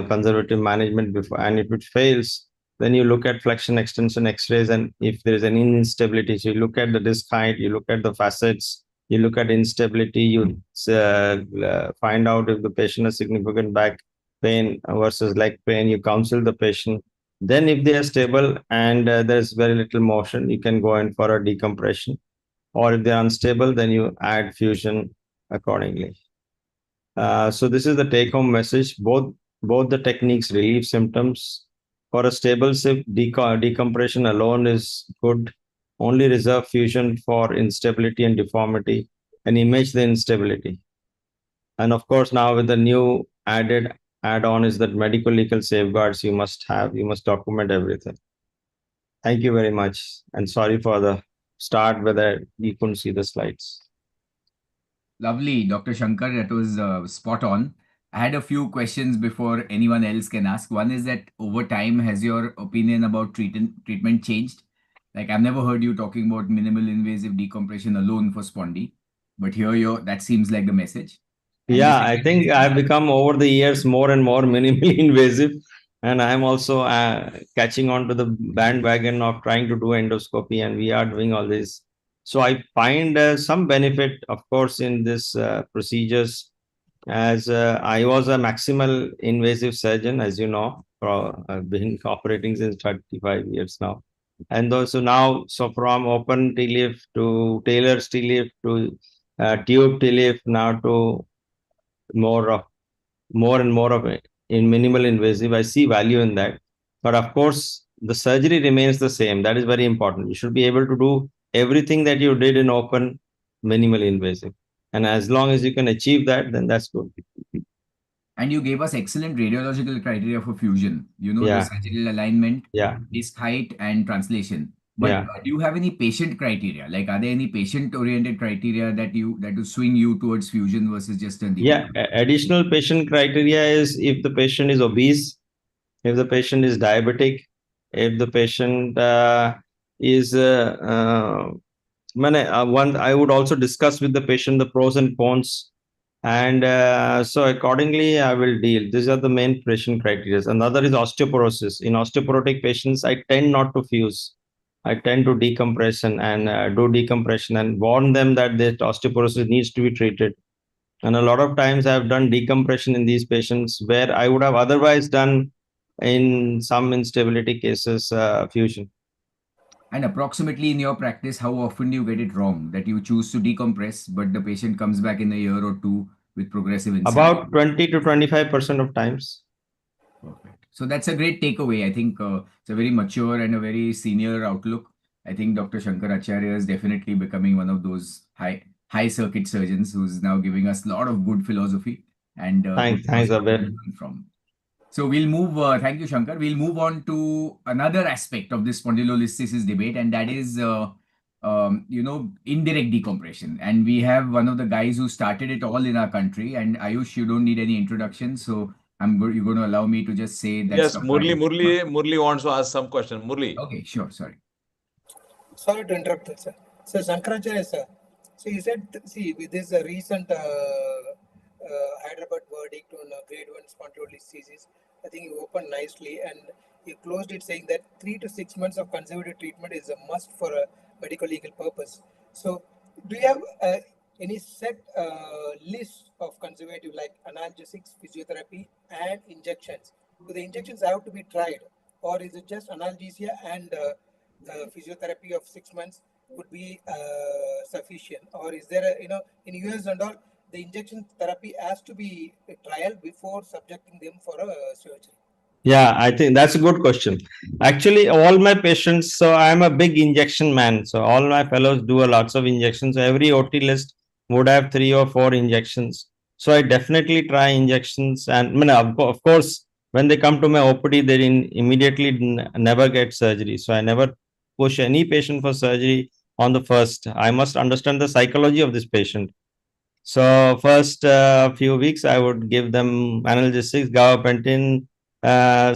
conservative management before, and if it fails, then you look at flexion extension x-rays, and if there is any instability, so you look at the disc height, you look at the facets, you look at instability, you find out if the patient has significant back pain versus leg pain, you counsel the patient. Then if they are stable and there's very little motion, you can go in for a decompression. or if they're unstable, then you add fusion accordingly. So this is the take-home message. Both the techniques relieve symptoms. For a stable SIP, decompression alone is good. Only reserve fusion for instability and deformity, and image the instability. And of course, now with the new add-on is that medical legal safeguards you must have. You must document everything. Thank you very much. And sorry for the start whether you couldn't see the slides. Lovely, Dr. Shankar, that was spot on. I had a few questions before anyone else can ask. One is that over time, has your opinion about treatment changed? Like, I've never heard you talking about minimal invasive decompression alone for spondy, but here that seems like the message. And yeah, I think I've become over the years more and more minimally invasive, and I'm also catching on to the bandwagon of trying to do endoscopy, and we are doing all this. So I find some benefit, of course, in this procedures, as I was a maximal invasive surgeon, as you know, been operating since 35 years now. And also now, so from open TLIF to Taylor's TLIF to tube TLIF, now to more and more of it in minimal invasive. I see value in that. But of course, the surgery remains the same. That is very important. You should be able to do everything that you did in open, minimal invasive. And as long as you can achieve that, then that's good. And you gave us excellent radiological criteria for fusion. You know, Yeah. the sagittal alignment, Yeah. disc height, and translation. But Yeah. do you have any patient criteria? Like, are there any patient-oriented criteria that will swing you towards fusion versus just a decompression? Yeah. Additional patient criteria is if the patient is obese, if the patient is diabetic, if the patient is I would also discuss with the patient the pros and cons, and so accordingly I will deal. These are the main patient criteria. Another is osteoporosis. In osteoporotic patients, I tend not to fuse. I tend to decompression and do decompression and warn them that this osteoporosis needs to be treated. And a lot of times I've done decompression in these patients where I would have otherwise done in some instability cases fusion. And approximately in your practice, how often do you get it wrong that you choose to decompress, but the patient comes back in a year or two with progressive instability? About 20 to 25% of times. Perfect. So that's a great takeaway. I think it's a very mature and a very senior outlook. I think Dr. Shankar Acharya is definitely becoming one of those high circuit surgeons who's now giving us a lot of good philosophy and thanks, Abhay. From. So we'll move, thank you, Shankar. We'll move on to another aspect of this spondylolisthesis debate, and that is, indirect decompression. And we have one of the guys who started it all in our country. And Ayush, you don't need any introduction. So you're going to allow me to just say that. Yes, Murli wants to ask some question. Murli. Okay, sure, sorry. Sorry to interrupt, sir. So Shankar Acharya, sir. So you said, see, with this recent Hyderabad verdict on grade 1 spondylolisthesis, I think you opened nicely and you closed it saying that 3 to 6 months of conservative treatment is a must for a medical legal purpose. So do you have any set list of conservative like analgesics, physiotherapy and injections? Do the injections have to be tried, or is it just analgesia and physiotherapy of 6 months would be sufficient? Or is there in US and all, the injection therapy has to be a trial before subjecting them for a surgery? Yeah, I think that's a good question. Actually, all my patients, so I'm a big injection man. So all my fellows do lots of injections. So every OT list would have 3 or 4 injections. So I definitely try injections. And of course, when they come to my OPD, they immediately never get surgery. So I never push any patient for surgery on the first. I must understand the psychology of this patient. So first few weeks, I would give them analgesics, gabapentin,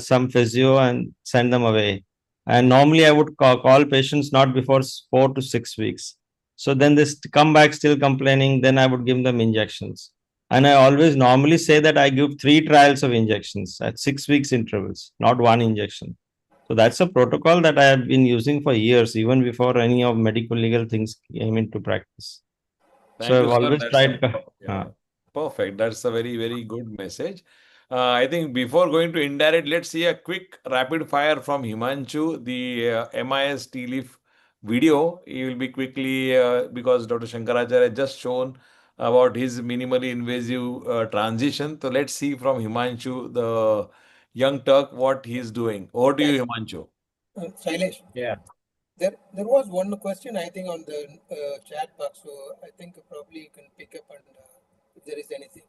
some physio, and send them away. And normally I would call patients not before 4 to 6 weeks. So then they come back still complaining. Then I would give them injections. And I always normally say that I give 3 trials of injections at 6 weeks intervals, not 1 injection. So that's a protocol that I have been using for years, even before any of medical legal things came into practice. Thank so you, I've always tried. Perfect. That's a very, very good message. I think before going to indirect, let's see a quick rapid fire from Himanshu, the MIS TLIF video. He will be quickly, because Dr. Shankar Acharya just shown about his minimally invasive transition. So let's see from Himanshu, the young Turk, what he's doing. Over to you, Himanshu. Shailesh. Yeah. There was one question I think on the chat box, so I think probably you can pick up and if there is anything.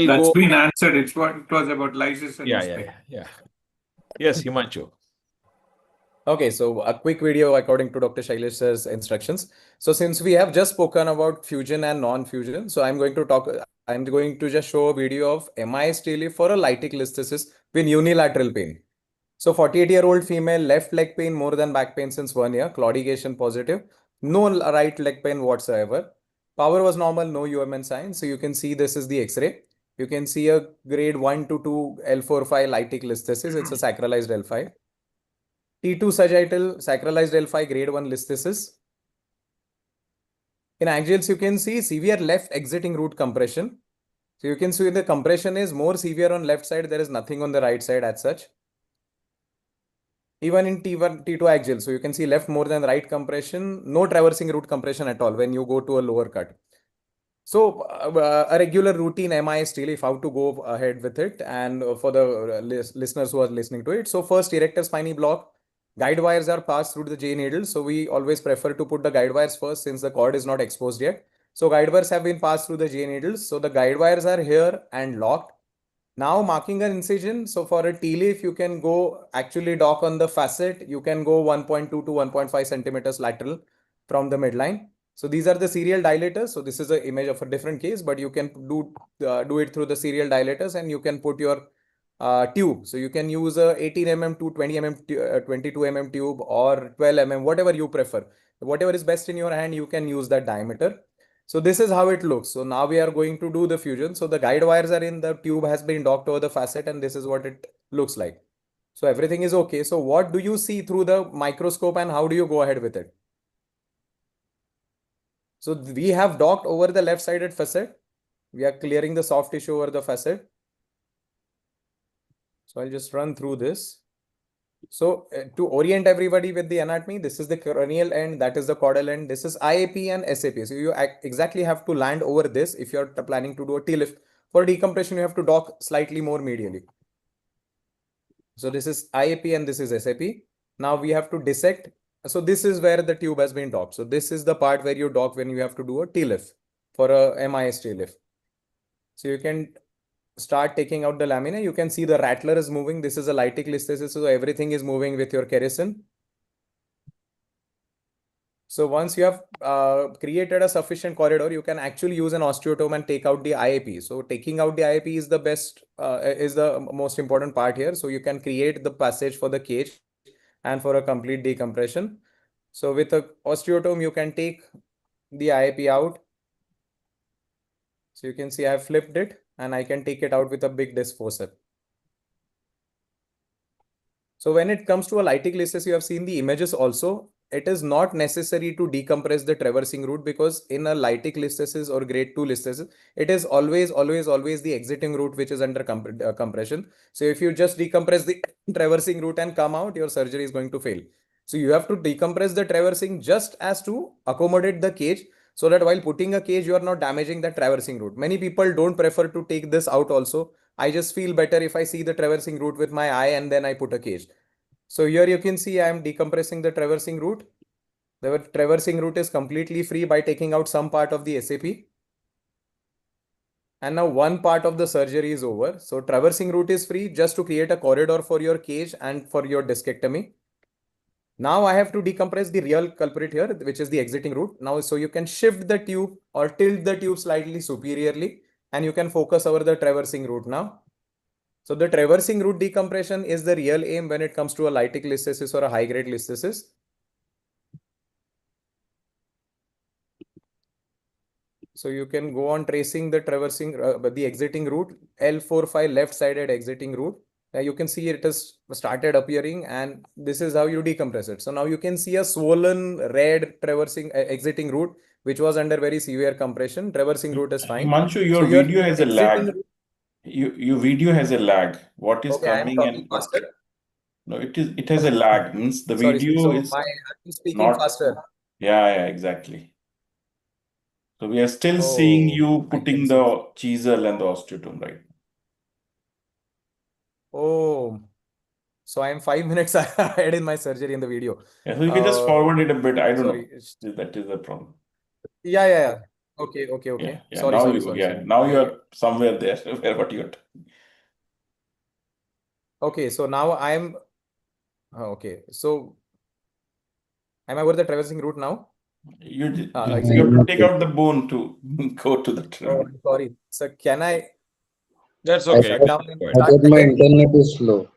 That's Go. been answered. It was about lysis and Yeah. Yes, Himanshu. Okay, so a quick video according to Dr. Shailesh's instructions. So since we have just spoken about fusion and non-fusion, so I'm going to just show a video of MIS TLIF for a lytic listhesis with unilateral pain. So 48-year-old female, left leg pain more than back pain since 1 year, claudication positive, no right leg pain whatsoever. Power was normal, no UMN sign. So you can see this is the X-ray. You can see a grade 1 to 2 L4-5 lytic listhesis. It's a sacralized L5. T2 sagittal, sacralized L5, grade 1 listhesis. In axials, you can see severe left exiting root compression. So you can see the compression is more severe on left side. There is nothing on the right side as such. Even in T1, T2 axial, so you can see left more than right compression, no traversing root compression at all when you go to a lower cut. So a regular routine MIS TLIF, how to go ahead with it, and for the listeners who are listening to it. So first, erector spiny block. Guide wires are passed through the J needle. So we always prefer to put the guide wires first since the cord is not exposed yet. So guide wires have been passed through the J needles. So the guide wires are here and locked. Now marking an incision. So for a TLIF, you can go actually dock on the facet. You can go 1.2 to 1.5 centimeters lateral from the midline. So these are the serial dilators. So this is an image of a different case, but you can do it through the serial dilators and you can put your tube. So you can use a 18 mm to 20 mm, 22 mm tube or 12 mm, whatever you prefer. Whatever is best in your hand, you can use that diameter. So this is how it looks. So now we are going to do the fusion. So the guide wires are in, the tube has been docked over the facet, and this is what it looks like. So everything is okay. So what do you see through the microscope and how do you go ahead with it? So we have docked over the left-sided facet. We are clearing the soft tissue over the facet. So I'll just run through this. So to orient everybody with the anatomy, this is the cranial end, that is the caudal end. This is IAP and SAP. So you exactly have to land over this if you're planning to do a TLIF. For decompression, you have to dock slightly more medially. So this is IAP and this is SAP. Now we have to dissect. So this is where the tube has been docked. So this is the part where you dock when you have to do a TLIF for a MIS TLIF. So you can start taking out the lamina. You can see the rattler is moving. This is a lytic listhesis, so everything is moving with your kerison. So once you have created a sufficient corridor, you can actually use an osteotome and take out the IAP. So taking out the IAP is the best, is the most important part here. So you can create the passage for the cage and for a complete decompression. So with a osteotome, you can take the IAP out. So you can see I have flipped it and I can take it out with a big disc forceps. So when it comes to a lytic listhesis, you have seen the images also. It is not necessary to decompress the traversing root because in a lytic listhesis or grade 2 listhesis, it is always the exiting root which is under compression. So if you just decompress the traversing root and come out, your surgery is going to fail. So you have to decompress the traversing just as to accommodate the cage, so that while putting a cage, you are not damaging the traversing root. Many people don't prefer to take this out also. I just feel better if I see the traversing root with my eye and then I put a cage. So here you can see I am decompressing the traversing root. The traversing root is completely free by taking out some part of the SAP. And now one part of the surgery is over. So traversing root is free just to create a corridor for your cage and for your discectomy. Now I have to decompress the real culprit here, which is the exiting root. Now, so you can shift the tube or tilt the tube slightly superiorly, and you can focus over the traversing root now. So the traversing root decompression is the real aim when it comes to a lytic listhesis or a high-grade listhesis. So you can go on tracing the traversing, the exiting root, L4-5 left-sided exiting root. You can see it has started appearing, and this is how you decompress it. So now you can see a swollen red traversing exiting root, which was under very severe compression. Traversing root is fine. Himanshu, your So video has a lag. Your video has a lag. What is Okay, I am coming talking and what? faster. No, it has a lag. Means the Sorry, video so is I'm speaking not. faster. Yeah, exactly. So we are still seeing Oh, you I can putting see. the chisel and the osteotomy, right? Oh, so I am 5 minutes ahead in my surgery in the video. Yeah, so you can just forward it a bit. I don't Sorry. know. That is the problem. Yeah. Okay. Yeah. Sorry. Now you are somewhere there where what you're talking. Okay, so now I'm okay. So am I over the traversing route now? You have Exactly. to take out the bone to go to the Oh, trail. I'm sorry. So can I That's shut okay. down and Go ahead. start My again? internet is slow.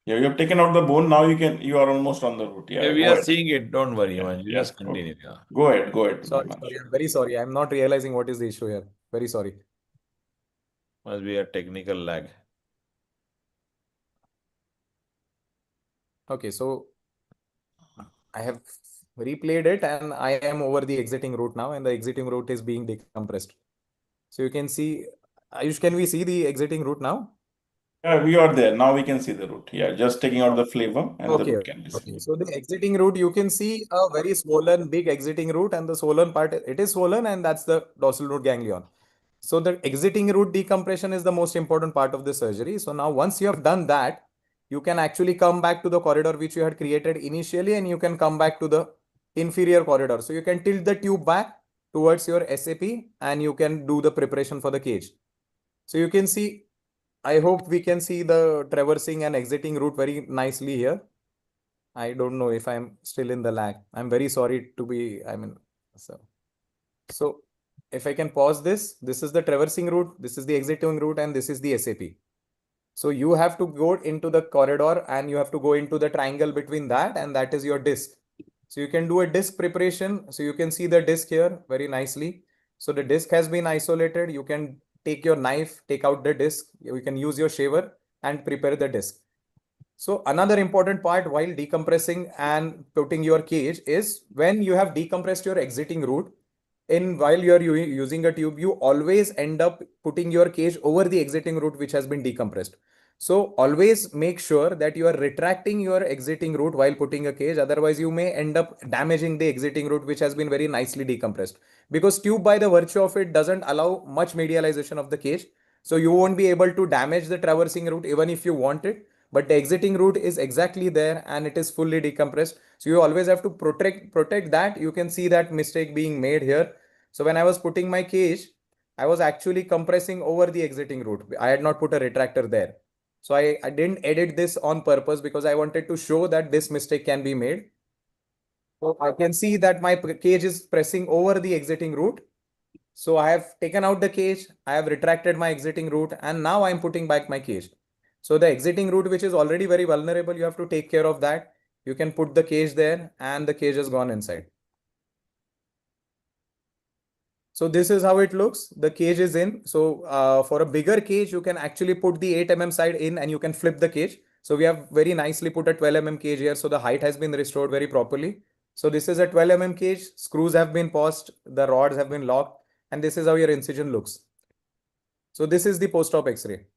Yeah, you have taken out the bone. Now you are almost on the route. Yeah, Yeah, we go are ahead. seeing it. Don't worry, Yeah, man. You yeah. just continue. Yeah. Go ahead. Sorry. I'm very sorry. I'm not realizing what is the issue here. Very sorry. Must be a technical lag. Okay, so I have replayed it and I am over the exiting route now, and the exiting route is being decompressed. So you can see, Ayush, can we see the exiting route now? Yeah, we are there. Now we can see the root. Yeah, just taking out the flavor and the root can be seen. Okay. So the exiting route, you can see a very swollen, big exiting route, and the swollen part, it is swollen, and that's the dorsal root ganglion. So the exiting route decompression is the most important part of the surgery. So now once you have done that, you can actually come back to the corridor which you had created initially, and you can come back to the inferior corridor. So you can tilt the tube back towards your SAP, and you can do the preparation for the cage. So you can see, I hope we can see the traversing and exiting route very nicely here. I don't know if I'm still in the lag. I'm very sorry to be, so if I can pause this is the traversing route, this is the exiting route, and this is the SAP. So you have to go into the corridor and you have to go into the triangle between that, and that is your disc. So you can do a disc preparation. So you can see the disc here very nicely. So the disc has been isolated. You can take your knife, take out the disc. You can use your shaver and prepare the disc. So another important part while decompressing and putting your cage is when you have decompressed your exiting route, while you are using a tube, you always end up putting your cage over the exiting route which has been decompressed. So always make sure that you are retracting your exiting route while putting a cage. Otherwise, you may end up damaging the exiting route which has been very nicely decompressed, because tube by the virtue of it doesn't allow much medialization of the cage. So you won't be able to damage the traversing route even if you want it. But the exiting route is exactly there and it is fully decompressed. So you always have to protect that. You can see that mistake being made here. So when I was putting my cage, I was actually compressing over the exiting route. I had not put a retractor there. So I didn't edit this on purpose because I wanted to show that this mistake can be made. So I can see that my cage is pressing over the exiting route. So I have taken out the cage, I have retracted my exiting route, and now I'm putting back my cage. So the exiting route, which is already very vulnerable, you have to take care of that. You can put the cage there and the cage has gone inside. So this is how it looks. The cage is in. So for a bigger cage, you can actually put the 8 mm side in and you can flip the cage. So we have very nicely put a 12 mm cage here. So the height has been restored very properly. So this is a 12 mm cage. Screws have been paused. The rods have been locked. And this is how your incision looks. So this is the post-op X-ray.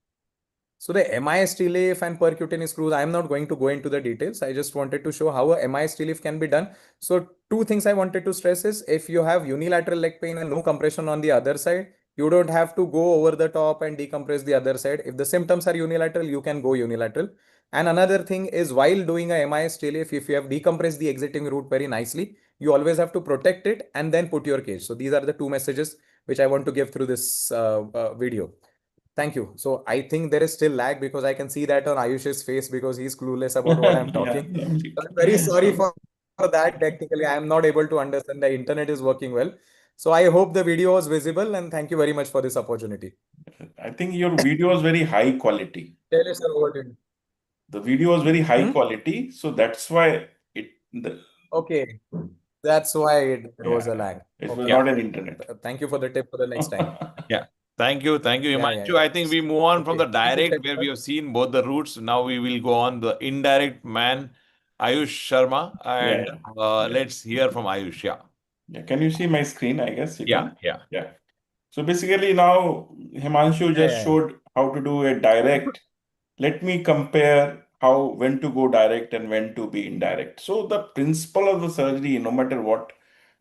So the MIS TLIF and percutaneous screws, I am not going to go into the details. I just wanted to show how a MIS TLIF can be done. So two things I wanted to stress is if you have unilateral leg pain and no compression on the other side, you don't have to go over the top and decompress the other side. If the symptoms are unilateral, you can go unilateral. And another thing is while doing a MIS TLIF, if you have decompressed the exiting route very nicely, you always have to protect it and then put your cage. So these are the two messages which I want to give through this video. Thank you. So I think there is still lag because I can see that on Ayush's face because he's clueless about what I'm talking. Yeah, I'm very sorry for that. Technically, I am not able to understand. The internet is working well. So I hope the video was visible and thank you very much for this opportunity. I think your video was very high quality. Shailesh sir, over to you. The video was very high quality, so that's why Okay, that's why there was a lag. It was Okay. not an internet. Thank you for the tip for the next time. Yeah. Thank you, Himanshu. Yeah. I think we move on from the Okay. Thank you, direct where Shankar. we have seen both the routes. Now we will go on the indirect man, Ayush Sharma, and let's hear from Ayush. Yeah. Yeah. Can you see my screen? I guess you can. Yeah. Yeah. So basically now Himanshu just yeah. showed how to do a direct. Let me compare when to go direct and when to be indirect. So the principle of the surgery, no matter what,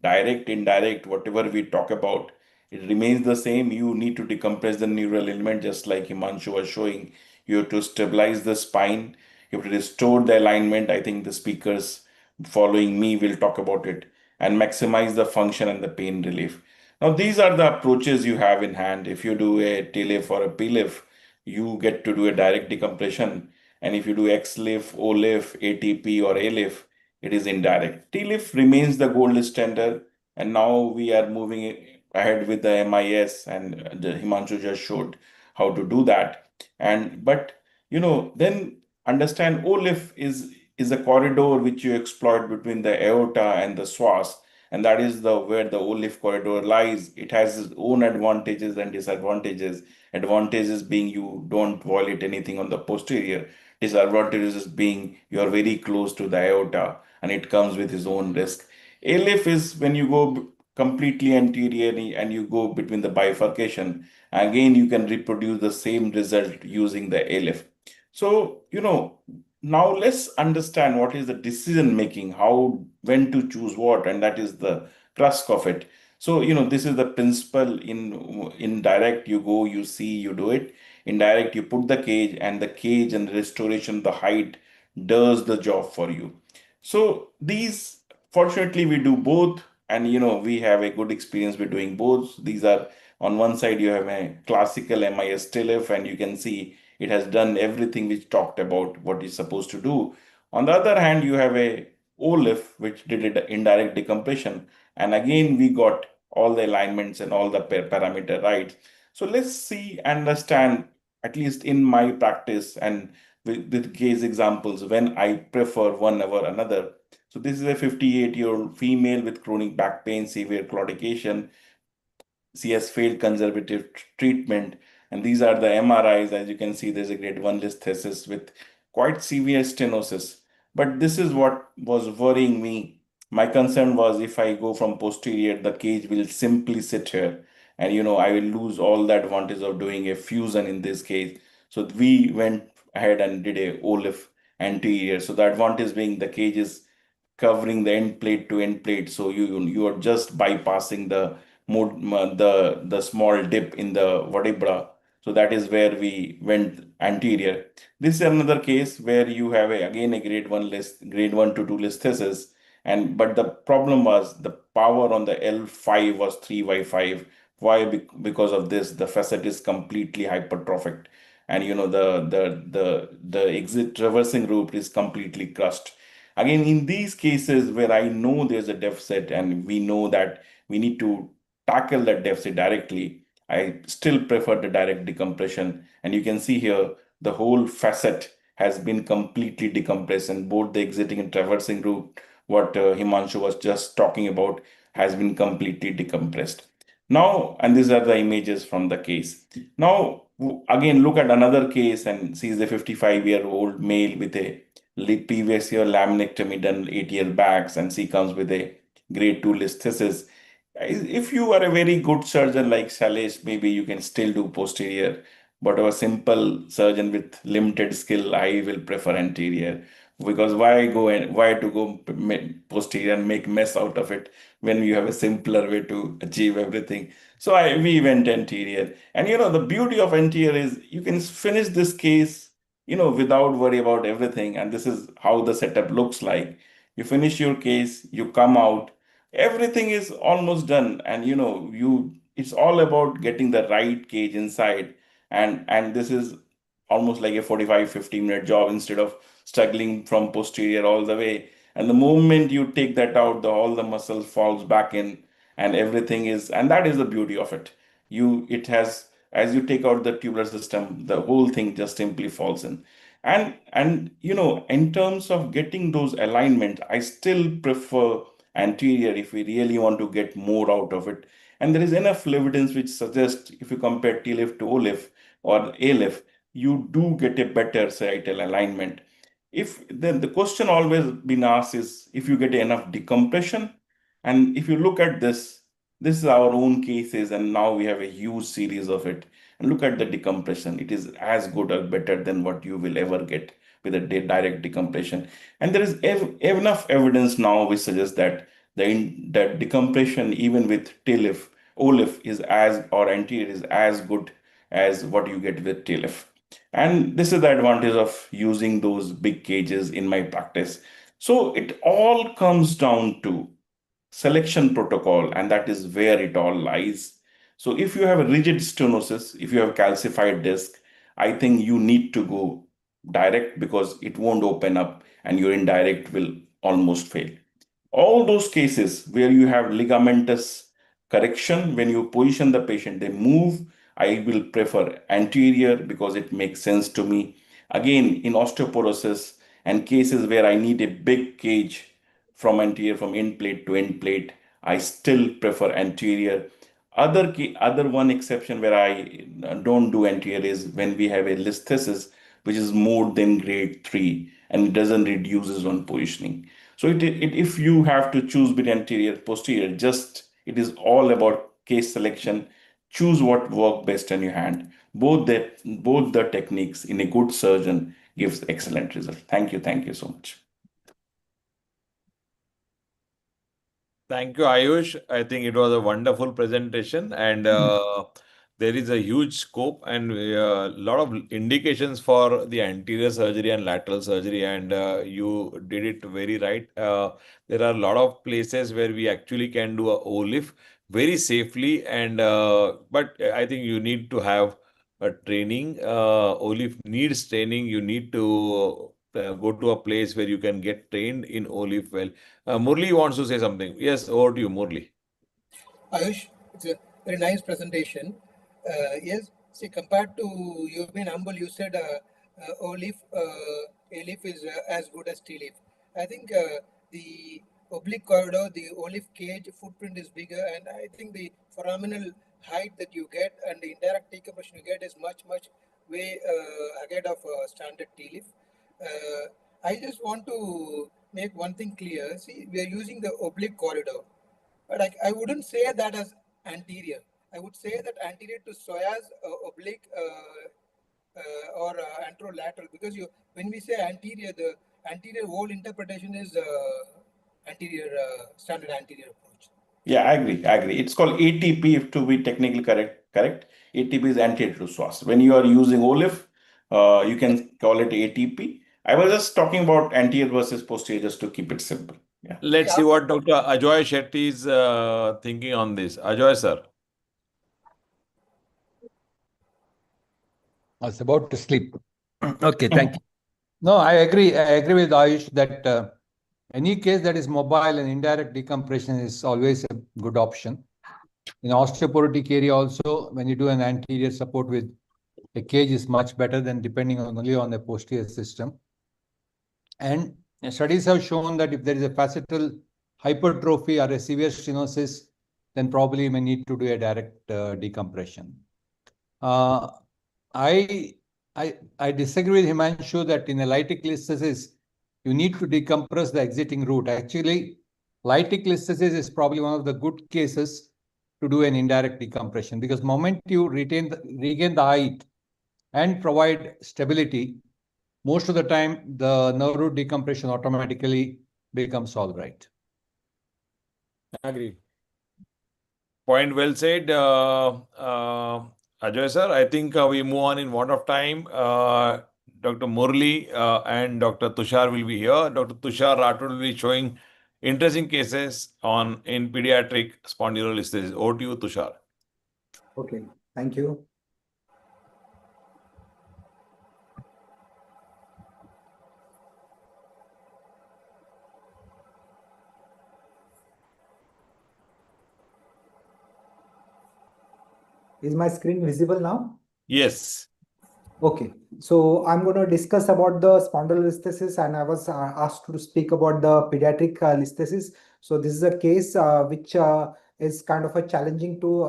direct, indirect, whatever we talk about, it remains the same. You need to decompress the neural element, just like Himanshu was showing. You have to stabilize the spine. You have to restore the alignment. I think the speakers following me will talk about it, and maximize the function and the pain relief. Now, these are the approaches you have in hand. If you do a TLIF or a PLIF, you get to do a direct decompression. And if you do XLIF, OLIF, ATP, or ALIF, it is indirect. TLIF remains the gold standard. And now we are moving ahead with the MIS, and the Himanshu just showed how to do that. But then understand OLIF is a corridor which you exploit between the aorta and the psoas, and that is where the OLIF corridor lies. It has its own advantages and disadvantages. Advantages being you don't violate anything on the posterior. Disadvantages being you are very close to the aorta and it comes with its own risk. ALIF is when you go completely anterior and you go between the bifurcation. Again, you can reproduce the same result using the ALIF. So, now let's understand what is the decision making, when to choose what, and that is the crux of it. So, this is the principle. In direct, you go, you see, you do it. In direct, you put the cage, and the cage and the restoration, the height does the job for you. So these, fortunately, we do both, and we have a good experience with doing both. These are, on one side, you have a classical MIS TLIF, and you can see it has done everything which talked about what it's supposed to do. On the other hand, you have a OLIF, which did it indirect decompression. And again, we got all the alignments and all the parameter right. So let's see, understand, at least in my practice and with case examples, when I prefer one over another. So this is a 58-year-old female with chronic back pain, severe claudication. She has failed conservative treatment. And these are the MRIs. As you can see, there's a grade 1 listhesis with quite severe stenosis. But this is what was worrying me. My concern was if I go from posterior, the cage will simply sit here. And, I will lose all the advantage of doing a fusion in this case. So we went ahead and did a OLIF anterior. So the advantage being the cage is covering the end plate to end plate. So you are just bypassing the small dip in the vertebra. So that is where we went anterior. This is another case where you have again a grade 1 to 2 listhesis. But the problem was the power on the L5 was 3/5. Why? Because of this, the facet is completely hypertrophic, and the exit traversing route is completely crushed. Again, in these cases where I know there's a deficit and we know that we need to tackle that deficit directly, I still prefer the direct decompression. And you can see here, the whole facet has been completely decompressed, and both the exiting and traversing route, what Himanshu was just talking about, has been completely decompressed. Now, and these are the images from the case. Now, again, look at another case and sees a 55-year-old male with a previous year laminectomy done 8 years back, and she comes with a grade 2 listhesis. If you are a very good surgeon like Shailesh, maybe you can still do posterior. But a simple surgeon with limited skill, I will prefer anterior. Because why to go posterior and make mess out of it when you have a simpler way to achieve everything? So we went anterior. And the beauty of anterior is you can finish this case without worry about everything. And this is how the setup looks like. You finish your case, you come out, everything is almost done. And it's all about getting the right cage inside. And this is almost like a 45-50 minute job instead of struggling from posterior all the way. And the moment you take that out, all the muscle falls back in, and everything is, and that is the beauty of it. As you take out the tubular system, the whole thing just simply falls in. And in terms of getting those alignment, I still prefer anterior if we really want to get more out of it. And there is enough evidence which suggests if you compare TLIF to OLIF or ALIF, you do get a better sagittal alignment. If then the question always been asked is if you get enough decompression, and if you look at this, This is our own cases, and now we have a huge series of it. And look at the decompression. It is as good or better than what you will ever get with a direct decompression. And there is enough evidence now which suggests that that decompression, even with TLIF, OLIF is as, or anterior is as good as what you get with TLIF. And this is the advantage of using those big cages in my practice. So it all comes down to selection protocol, and that is where it all lies. So if you have a rigid stenosis, if you have calcified disc, I think you need to go direct because it won't open up and your indirect will almost fail. All those cases where you have ligamentous correction, when you position the patient, they move, I will prefer anterior because it makes sense to me. Again, in osteoporosis and cases where I need a big cage from anterior, from end plate to end plate, I still prefer anterior. Other one exception where I don't do anterior is when we have a listhesis, which is more than grade 3 and it doesn't reduces on positioning. So if you have to choose between anterior, posterior, it is all about case selection. Choose what work best on your hand. Both the techniques in a good surgeon gives excellent result. Thank you so much. Thank you, Ayush. I think it was a wonderful presentation, and there is a huge scope and a lot of indications for the anterior surgery and lateral surgery, and you did it very right. There are a lot of places where we actually can do a OLIF very safely, and but I think you need to have a training. OLIF needs training. You need to go to a place where you can get trained in OLIF well. Murli wants to say something. Yes, over to you, Murli. Ayush, it's a very nice presentation. Yes, see, compared to, you've been humble, you said OLIF, ALIF is as good as TLIF. I think the oblique corridor, the OLIF cage footprint is bigger, and I think the foraminal height that you get and the indirect decompression you get is much way ahead of standard TLIF. I just want to make one thing clear. See, we are using the oblique corridor, but I wouldn't say that as anterior. I would say that anterior to psoas, oblique, or anterolateral, because when we say anterior, the anterior whole interpretation is anterior, standard anterior approach. Yeah, I agree. It's called ATP, if to be technically correct. ATP is anterior to psoas. When you are using OLIF, you can call it ATP. I was just talking about anterior versus posterior just to keep it simple. Yeah. Let's see what Dr. Ajoy Shetty is thinking on this. Ajoy, sir. I was about to sleep. Okay, thank you. No, I agree with Ayush that any case that is mobile and indirect decompression is always a good option. In osteoporotic area also, when you do an anterior support with a cage is much better than depending only on the posterior system. And studies have shown that if there is a facetal hypertrophy or a severe stenosis, then probably you may need to do a direct decompression. I disagree with Himanshu that in a lytic listhesis, you need to decompress the exiting root. Actually, lytic listhesis is probably one of the good cases to do an indirect decompression, because the moment you regain the height and provide stability, most of the time the nerve root decompression automatically becomes all right. Agreed. Point well said, Ajoy sir. I think we move on in want of time. Dr. Murli and Dr. Tushar will be here. Dr. Tushar Rathod will be showing interesting cases in pediatric spondylolisthesis. Over to you, Tushar. Okay, thank you. Is my screen visible now? Yes. Okay, so I'm going to discuss about the spondylolisthesis, and I was asked to speak about the pediatric listhesis. So this is a case which is kind of a challenging to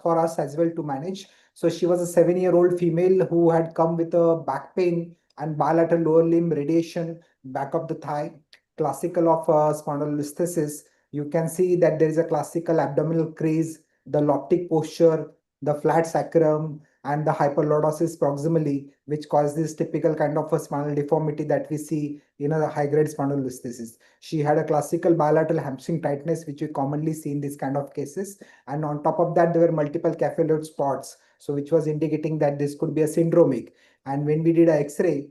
for us as well to manage. So she was a 7-year-old female who had come with a back pain and bilateral lower limb radiation, back of the thigh, classical of spondylolisthesis. You can see that there is a classical abdominal crease, the loptic posture, the flat sacrum, and the hyperlordosis proximally, which causes this typical kind of a spinal deformity that we see in a high-grade spondylolisthesis. She had a classical bilateral hamstring tightness, which we commonly see in these kind of cases. And on top of that, there were multiple capillary spots, so which was indicating that this could be a syndromic. And when we did an X-ray,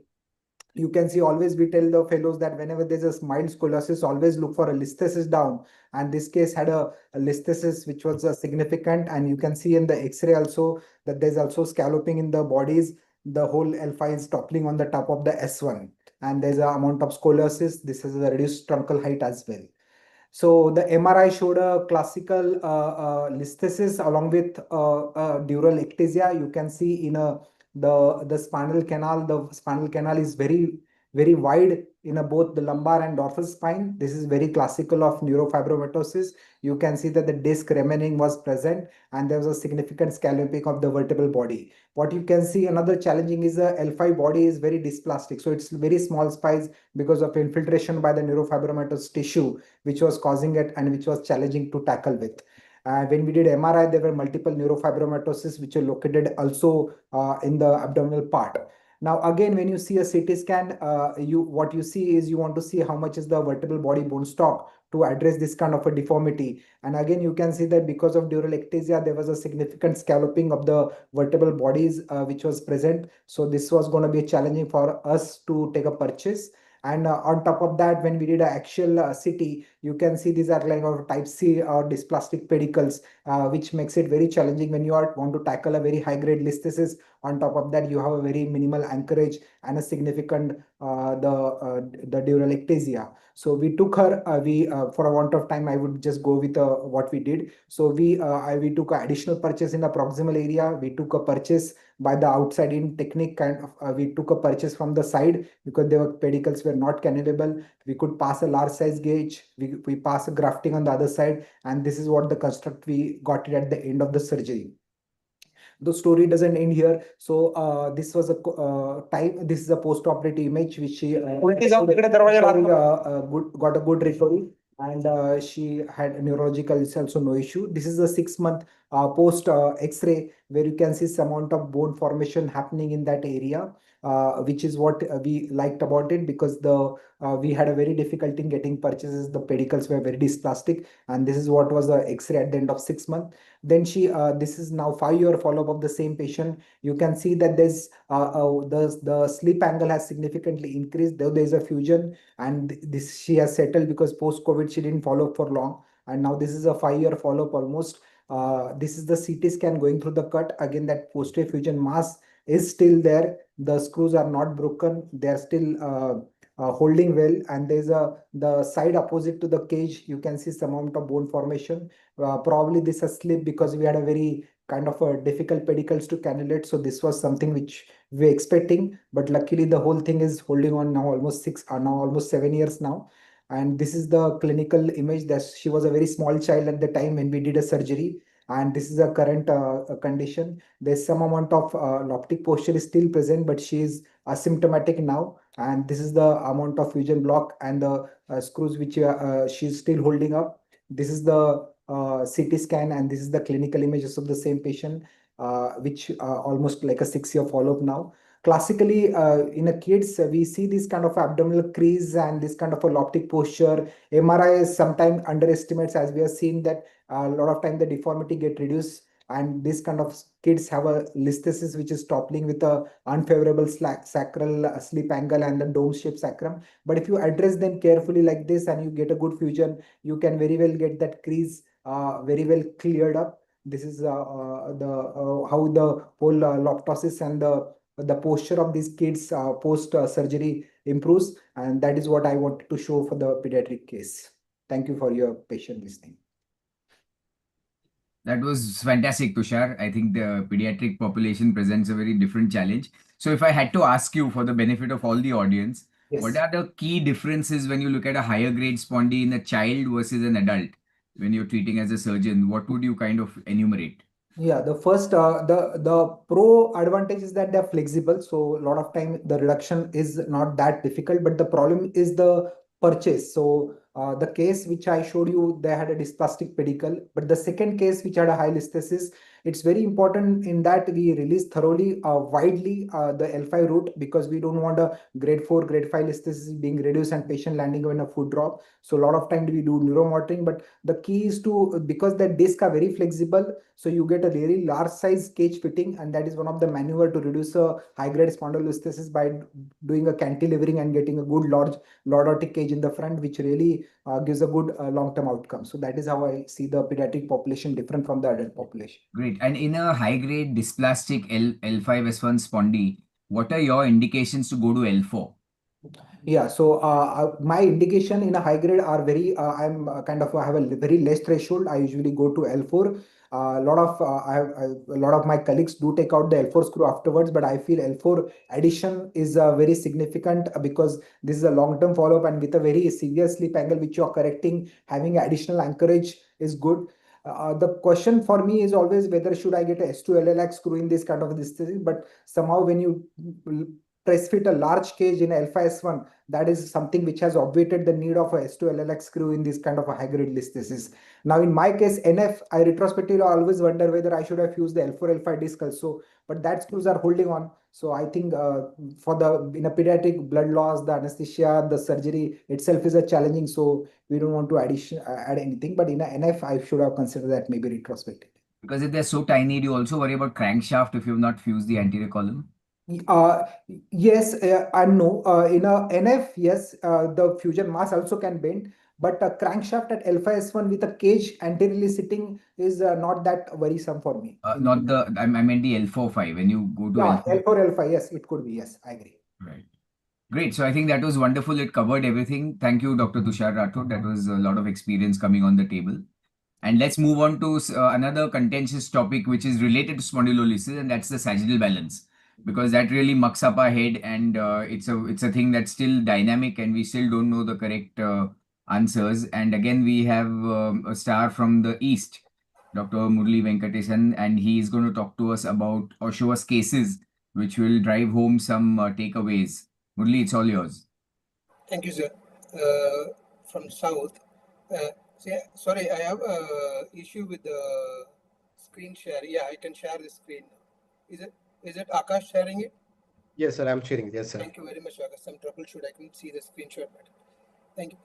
you can see always we tell the fellows that whenever there's a mild scoliosis, always look for a listhesis down. And this case had a listhesis which was significant. And you can see in the X-ray also that there's also scalloping in the bodies. The whole L5 is toppling on the top of the S1. And there's an amount of scoliosis. This is a reduced truncal height as well. So the MRI showed a classical listhesis along with dural ectasia. You can see in the spinal canal. The spinal canal is very wide in both the lumbar and dorsal spine. This is very classical of neurofibromatosis. You can see that the disc remaining was present and there was a significant scalloping of the vertebral body. What you can see another challenging is the L5 body is very dysplastic. So it's very small spice because of infiltration by the neurofibromatous tissue, which was causing it and which was challenging to tackle with. When we did MRI, there were multiple neurofibromatosis which are located also in the abdominal part. Now, again, when you see a CT scan, what you see is you want to see how much is the vertebral body bone stock to address this kind of a deformity. And again, you can see that because of dural ectasia, there was a significant scalloping of the vertebral bodies which was present. So this was going to be challenging for us to take a purchase. And on top of that, when we did an actual CT, you can see these are like of type C or dysplastic pedicles, which makes it very challenging when you want to tackle a very high grade listhesis. On top of that, you have a very minimal anchorage and a significant the dural ectasia. So we took her. For a want of time, I would just go with what we did. So we took an additional purchase in the proximal area. We took a purchase by the outside in technique kind of. We took a purchase from the side because the pedicles were not canalable. We could pass a large size gauge. We pass a grafting on the other side, and this is what the construct we got it at the end of the surgery. The story doesn't end here. So this was a This is a post-operative image which she got a good recovery, and she had neurological is also no issue. This is a 6-month post X-ray where you can see some amount of bone formation happening in that area, which is what we liked about it because we had a very difficulty in getting purchases. The pedicles were very dysplastic, and this is what was the X-ray at the end of 6 months. Then this is now 5-year follow-up of the same patient. You can see that there's the sleep angle has significantly increased, though there's a fusion, and she has settled because post-COVID she didn't follow up for long. And now this is a 5-year follow-up almost. This is the CT scan going through the cut. Again, that posterior fusion mass is still there. The screws are not broken. They are still holding well, and there's the side opposite to the cage. You can see some amount of bone formation. Probably this has slipped because we had a very kind of a difficult pedicles to cannulate. So this was something which we were expecting, but luckily the whole thing is holding on now almost 7 years now. And this is the clinical image that she was a very small child at the time when we did a surgery. And this is a current condition. There's some amount of loptic posture is still present, but she is asymptomatic now. And this is the amount of fusion block and the screws which she's still holding up. This is the CT scan, and this is the clinical images of the same patient, which almost like a 6-year follow-up now. Classically, in a kids, we see this kind of abdominal crease and this kind of a loptic posture. MRI sometimes underestimates, as we have seen that a lot of time the deformity get reduced, and this kind of kids have a listhesis which is toppling with a unfavorable sacral sleep angle and the dome-shaped sacrum. But if you address them carefully like this and you get a good fusion, you can very well get that crease very well cleared up. This is how the whole loptosis and the posture of these kids post surgery improves, and that is what I wanted to show for the pediatric case. Thank you for your patient listening. That was fantastic, Tushar. I think the pediatric population presents a very different challenge. So if I had to ask you for the benefit of all the audience, Yes. what are the key differences when you look at a higher grade spondy in a child versus an adult? When you're treating as a surgeon, what would you kind of enumerate? Yeah, the first the pro advantage is that they're flexible. So a lot of time the reduction is not that difficult, but the problem is the purchase. So the case which I showed you, they had a dysplastic pedicle, but the second case which had a high listhesis, it's very important in that we release thoroughly, widely the L5 route, because we don't want a grade 4, grade 5 listhesis being reduced and patient landing on a foot drop. So a lot of time we do neuromonitoring, but the key is to, because the discs are very flexible, so you get a very large size cage fitting, and that is one of the maneuver to reduce a high grade spondylolisthesis by doing a cantilevering and getting a good large lordotic cage in the front, which really gives a good long-term outcome. So that is how I see the pediatric population different from the adult population. Great. And in a high-grade dysplastic L5S1 spondy, what are your indications to go to L4? Yeah, so my indication in a high grade are very, I'm kind of have a very less threshold. I usually go to L4. A lot of my colleagues do take out the L4 screw afterwards, but I feel L4 addition is very significant because this is a long-term follow-up, and with a very severe sleep angle which you are correcting, having additional anchorage is good. The question for me is always whether should I get a S2 LLX screw in this kind of dysthesis, but somehow when you press fit a large cage in L5S1, that is something which has obviated the need of a S2 LLX screw in this kind of a high-grade listhesis. Now, in my case, NF, I retrospectively always wonder whether I should have used the L4, L5 disc also, but that screws are holding on. So I think in a pediatric blood loss, the anesthesia, the surgery itself is a challenging, so we don't want to add anything, but in a NF, I should have considered that maybe retrospectively. Because if they're so tiny, do you also worry about crankshaft if you've not fused the anterior column? Yes and no. In a NF, yes, the fusion mass also can bend, but a crankshaft at L5S1 with a cage anteriorly sitting is not that worrisome for me. I meant the L4-5 when you go to L4, L5, yes, it could be, yes, I agree. Right. Great. So I think that was wonderful. It covered everything. Thank you, Dr. Tushar Rathod. That was a lot of experience coming on the table. And let's move on to another contentious topic, which is related to spondylolysis, and that's the sagittal balance, because that really mucks up our head, and it's a thing that's still dynamic, and we still don't know the correct answers. And again, we have a star from the East, Dr. Murali Venkatesan, and he is going to talk to us about or show us cases which will drive home some takeaways. Murali, it's all yours. Thank you, sir. From South. Sorry, I have a issue with the screen share. Yeah, I can share the screen. Is it Akash sharing it? Yes, sir. I'm sharing. Yes, sir. Thank you very much, Akash. Some troubleshoot. I couldn't see the screenshot better. Thank you.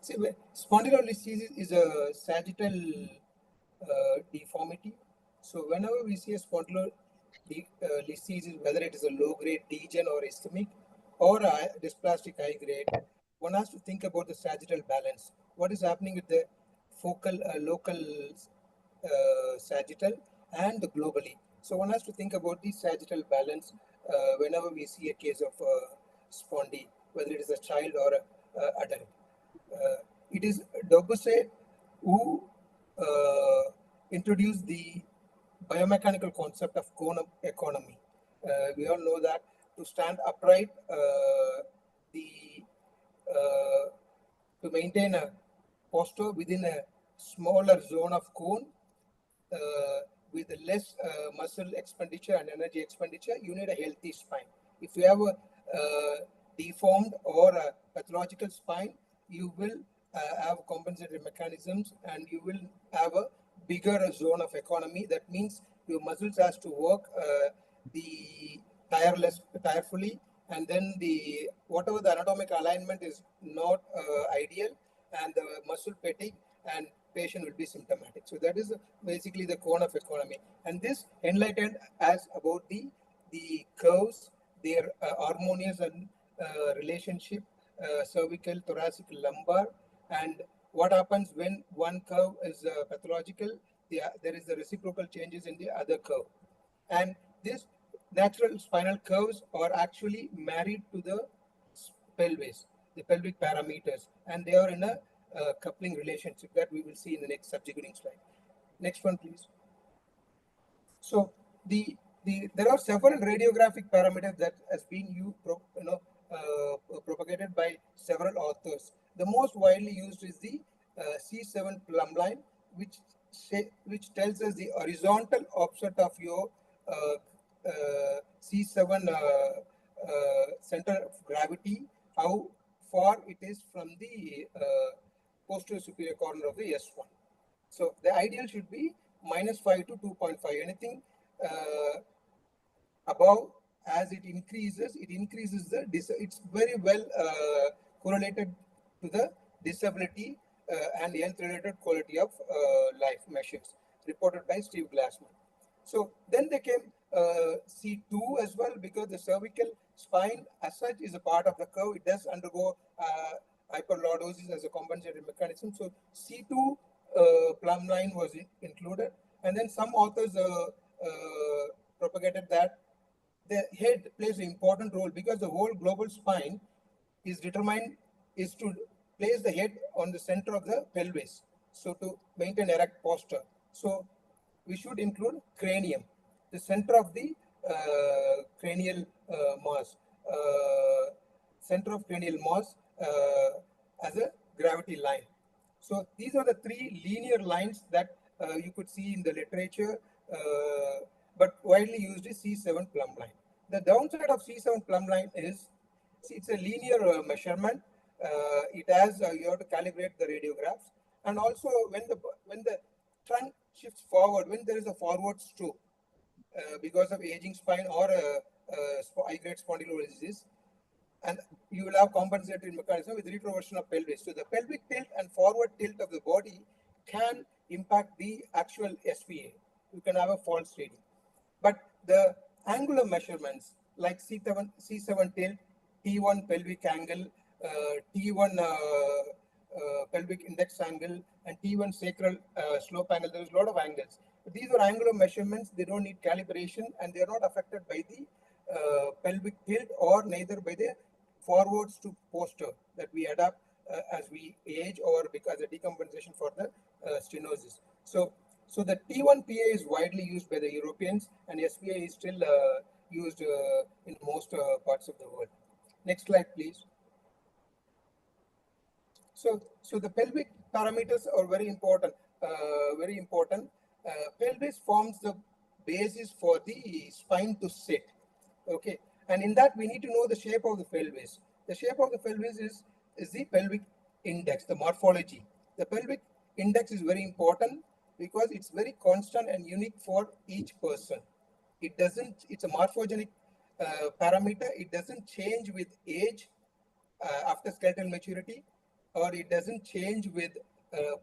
See, spondylolisthesis is a sagittal deformity. So whenever we see a spondylolisthesis, whether it is a low-grade degen or ischemic or a dysplastic high-grade, one has to think about the sagittal balance. What is happening with the focal, local sagittal and globally? So one has to think about the sagittal balance whenever we see a case of spondy, whether it is a child or an adult. It is Dobusset who introduced the biomechanical concept of cone economy. We all know that to stand upright, to maintain a posture within a smaller zone of cone with less muscle expenditure and energy expenditure, you need a healthy spine. If you have a deformed or a pathological spine, you will have compensatory mechanisms and you will have a bigger zone of economy. That means your muscles has to work tirefully, and then whatever the anatomic alignment is not ideal, and the muscle fatigue, and patient will be symptomatic. So that is basically the cone of economy. And this enlightened us about the curves, their harmonious and relationship, cervical, thoracic, lumbar, and what happens when one curve is pathological, there is the reciprocal changes in the other curve. And these natural spinal curves are actually married to the pelvis, the pelvic parameters, and they are in a coupling relationship that we will see in the next subsequent slide. Next one, please. So there are several radiographic parameters that has been propagated by several authors. The most widely used is the C7 plumb line, which tells us the horizontal offset of your C7 center of gravity, how far it is from the posterior superior corner of the S1. So the ideal should be -5 to 2.5. Anything above, as it increases the it's very well correlated to the disability and health related quality of life measures reported by Steve Glassman. So then they came C2 as well, because the cervical spine as such is a part of the curve. It does undergo hyperlordosis as a compensatory mechanism. So C2 plumb line was included, and then some authors propagated that the head plays an important role, because the whole global spine is to place the head on the center of the pelvis, so to maintain erect posture. So we should include cranium, the center of the cranial mass, as a gravity line. So these are the three linear lines that you could see in the literature, but widely used is C7 plumb line. The downside of C7 plumb line is it's a linear measurement. It has you have to calibrate the radiographs, and also when the trunk shifts forward, when there is a forward stroke because of aging spine or high-grade spondylolisthesis, and you will have compensatory mechanism with retroversion of pelvis. So the pelvic tilt and forward tilt of the body can impact the actual SPA. You can have a false reading. But the angular measurements like C7 tilt, T1 pelvic angle, T1 pelvic index angle, and T1 sacral slope angle, there is a lot of angles. But these are angular measurements. They don't need calibration, and they are not affected by the pelvic tilt or neither by the forwards to posture that we adapt as we age, or because the decompensation for the stenosis. So the T1 PA is widely used by the Europeans, and SPA is still used in most parts of the world. Next slide, please. So the pelvic parameters are very important. Pelvis forms the basis for the spine to sit. Okay, and in that we need to know the shape of the pelvis. The shape of the pelvis is the pelvic index, the morphology. The pelvic index is very important because it's very constant and unique for each person. It's a morphogenic parameter. It doesn't change with age after skeletal maturity, or it doesn't change with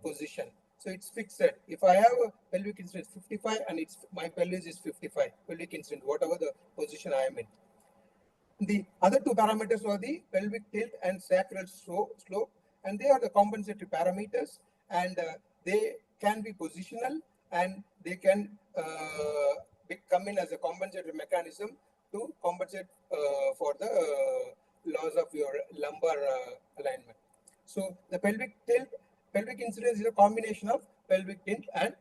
position. So it's fixed. If I have a pelvic incidence 55 and my pelvis is 55, pelvic incidence, whatever the position I am in. The other two parameters are the pelvic tilt and sacral slope, and they are the compensatory parameters, and they can be positional, and they can come in as a compensatory mechanism to compensate for the loss of your lumbar alignment. So the pelvic incidence is a combination of pelvic tilt and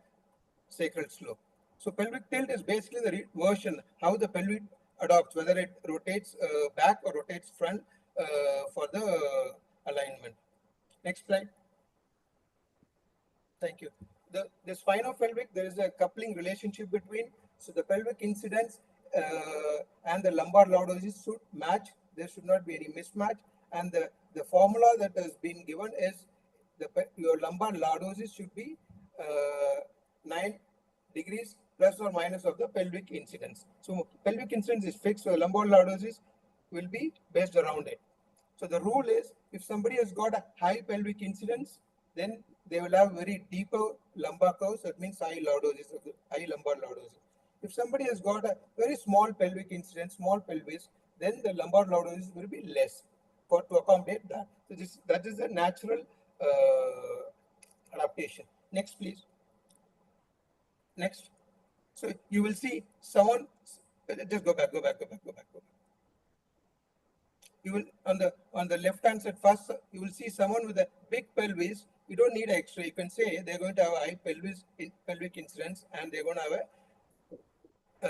sacral slope. So pelvic tilt is basically the version, how the pelvic adopts, whether it rotates back or rotates front for the alignment. Next slide. Thank you. The spinopelvic, there is a coupling relationship between, so the pelvic incidence and the lumbar lordosis should match. There should not be any mismatch. And the formula that has been given is your lumbar lordosis should be 9 degrees plus or minus of the pelvic incidence. So pelvic incidence is fixed, so lumbar lordosis will be based around it. So the rule is, if somebody has got a high pelvic incidence, then they will have very deeper lumbar curves. That means high lumbar lordosis. If somebody has got a very small pelvic incidence, small pelvis, then the lumbar lordosis will be less to accommodate that. So that is a natural adaptation. Next, please. Next. So you will see someone, just go back. You will on the left hand side first, you will see someone with a big pelvis. You don't need an X-ray. You can say they're going to have a high pelvic incidence, and they're going to have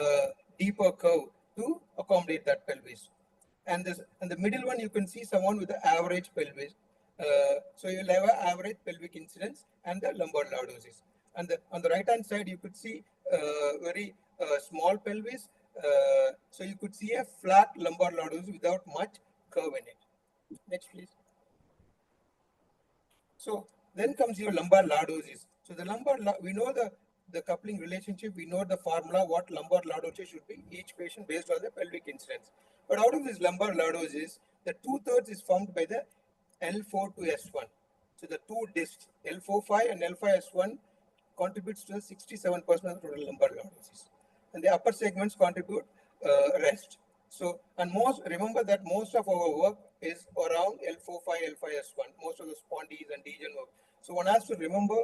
a deeper curve to accommodate that pelvis. And the middle one, you can see someone with an average pelvis. So you'll have an average pelvic incidence and the lumbar lordosis. And on the right hand side, you could see very small pelvis. So you could see a flat lumbar lordosis without much curve in it. Next, please. So then comes your lumbar lordosis. So the we know the coupling relationship, we know the formula, what lumbar lordosis should be, each patient based on the pelvic incidence. But out of this lumbar lordosis, the 2/3 is formed by the L4 to S1. So the two discs, L4-5 and L5-S1, contributes to 67% of the total lumbar lordosis. And the upper segments contribute rest. So, and remember that most of our work is around L4-5, L5-S1, most of the spondies and degen work. So one has to remember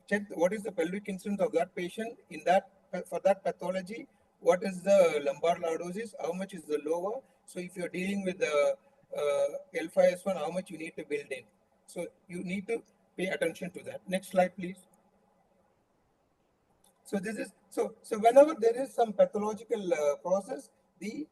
check what is the pelvic incidence of that patient in that, for that pathology, what is the lumbar lordosis, how much is the lower. So if you're dealing with the L5-S1, how much you need to build in. So you need to pay attention to that. Next slide, please. So this is so whenever there is some pathological process, the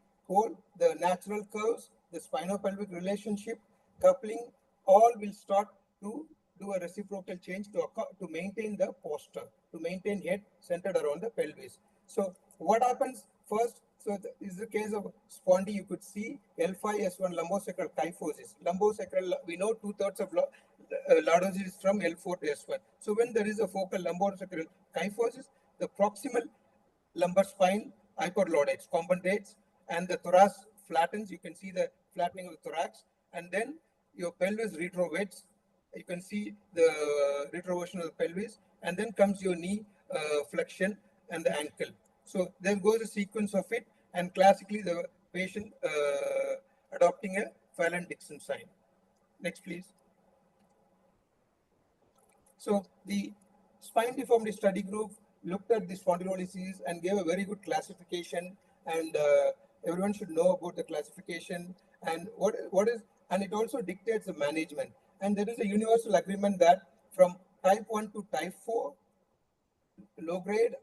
natural curves, the spinopelvic relationship, coupling, all will start to do a reciprocal change to maintain the posture, to maintain head centered around the pelvis. So what happens first? So this is the case of spondy. You could see L5-S1 lumbosacral kyphosis. Lumbosacral, we know 2/3 of lordosis is from L4 to S1. So when there is a focal lumbosacral kyphosis, the proximal lumbar spine hyperlordates, compensates, and the thorax flattens. You can see the flattening of the thorax, and then your pelvis retrovates. You can see the retroversion of the pelvis, and then comes your knee flexion and the ankle. So there goes a sequence of it, and classically the patient adopting a Phelan-Dixon sign. Next, please. So the spine deformity study group looked at the spondylolysis and gave a very good classification, and everyone should know about the classification and what is, and it also dictates the management. And there is a universal agreement that from type 1 to type 4, low grade,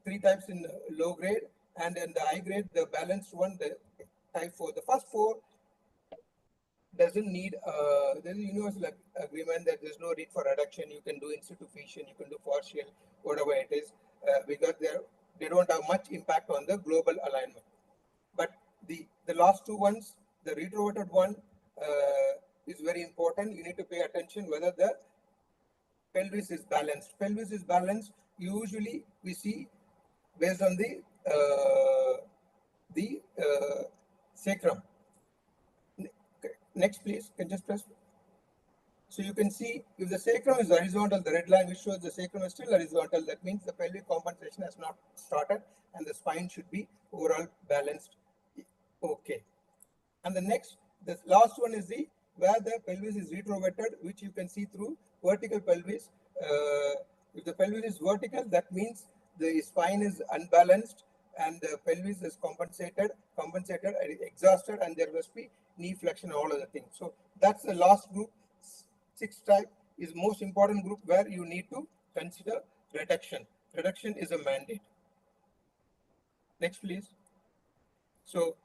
3 types in low grade, and in the high grade, the balanced one, the type 4. The first 4 doesn't need, there's a universal agreement that there's no need for reduction. You can do in situ fusion, you can do partial, whatever it is, because they don't have much impact on the global alignment. But the last 2 ones, the retroverted one is very important. You need to pay attention whether the pelvis is balanced. Pelvis is balanced. Usually we see based on the sacrum. Next, please. Can just press. So you can see if the sacrum is horizontal, the red line which shows the sacrum is still horizontal. That means the pelvic compensation has not started, and the spine should be overall balanced. Okay. And the last one is where the pelvis is retroverted, which you can see through vertical pelvis. If the pelvis is vertical, that means the spine is unbalanced and the pelvis is compensated, exhausted, and there must be knee flexion, all other things. So that's the last group. 6th type is most important group where you need to consider reduction. Reduction is a mandate. Next, please. So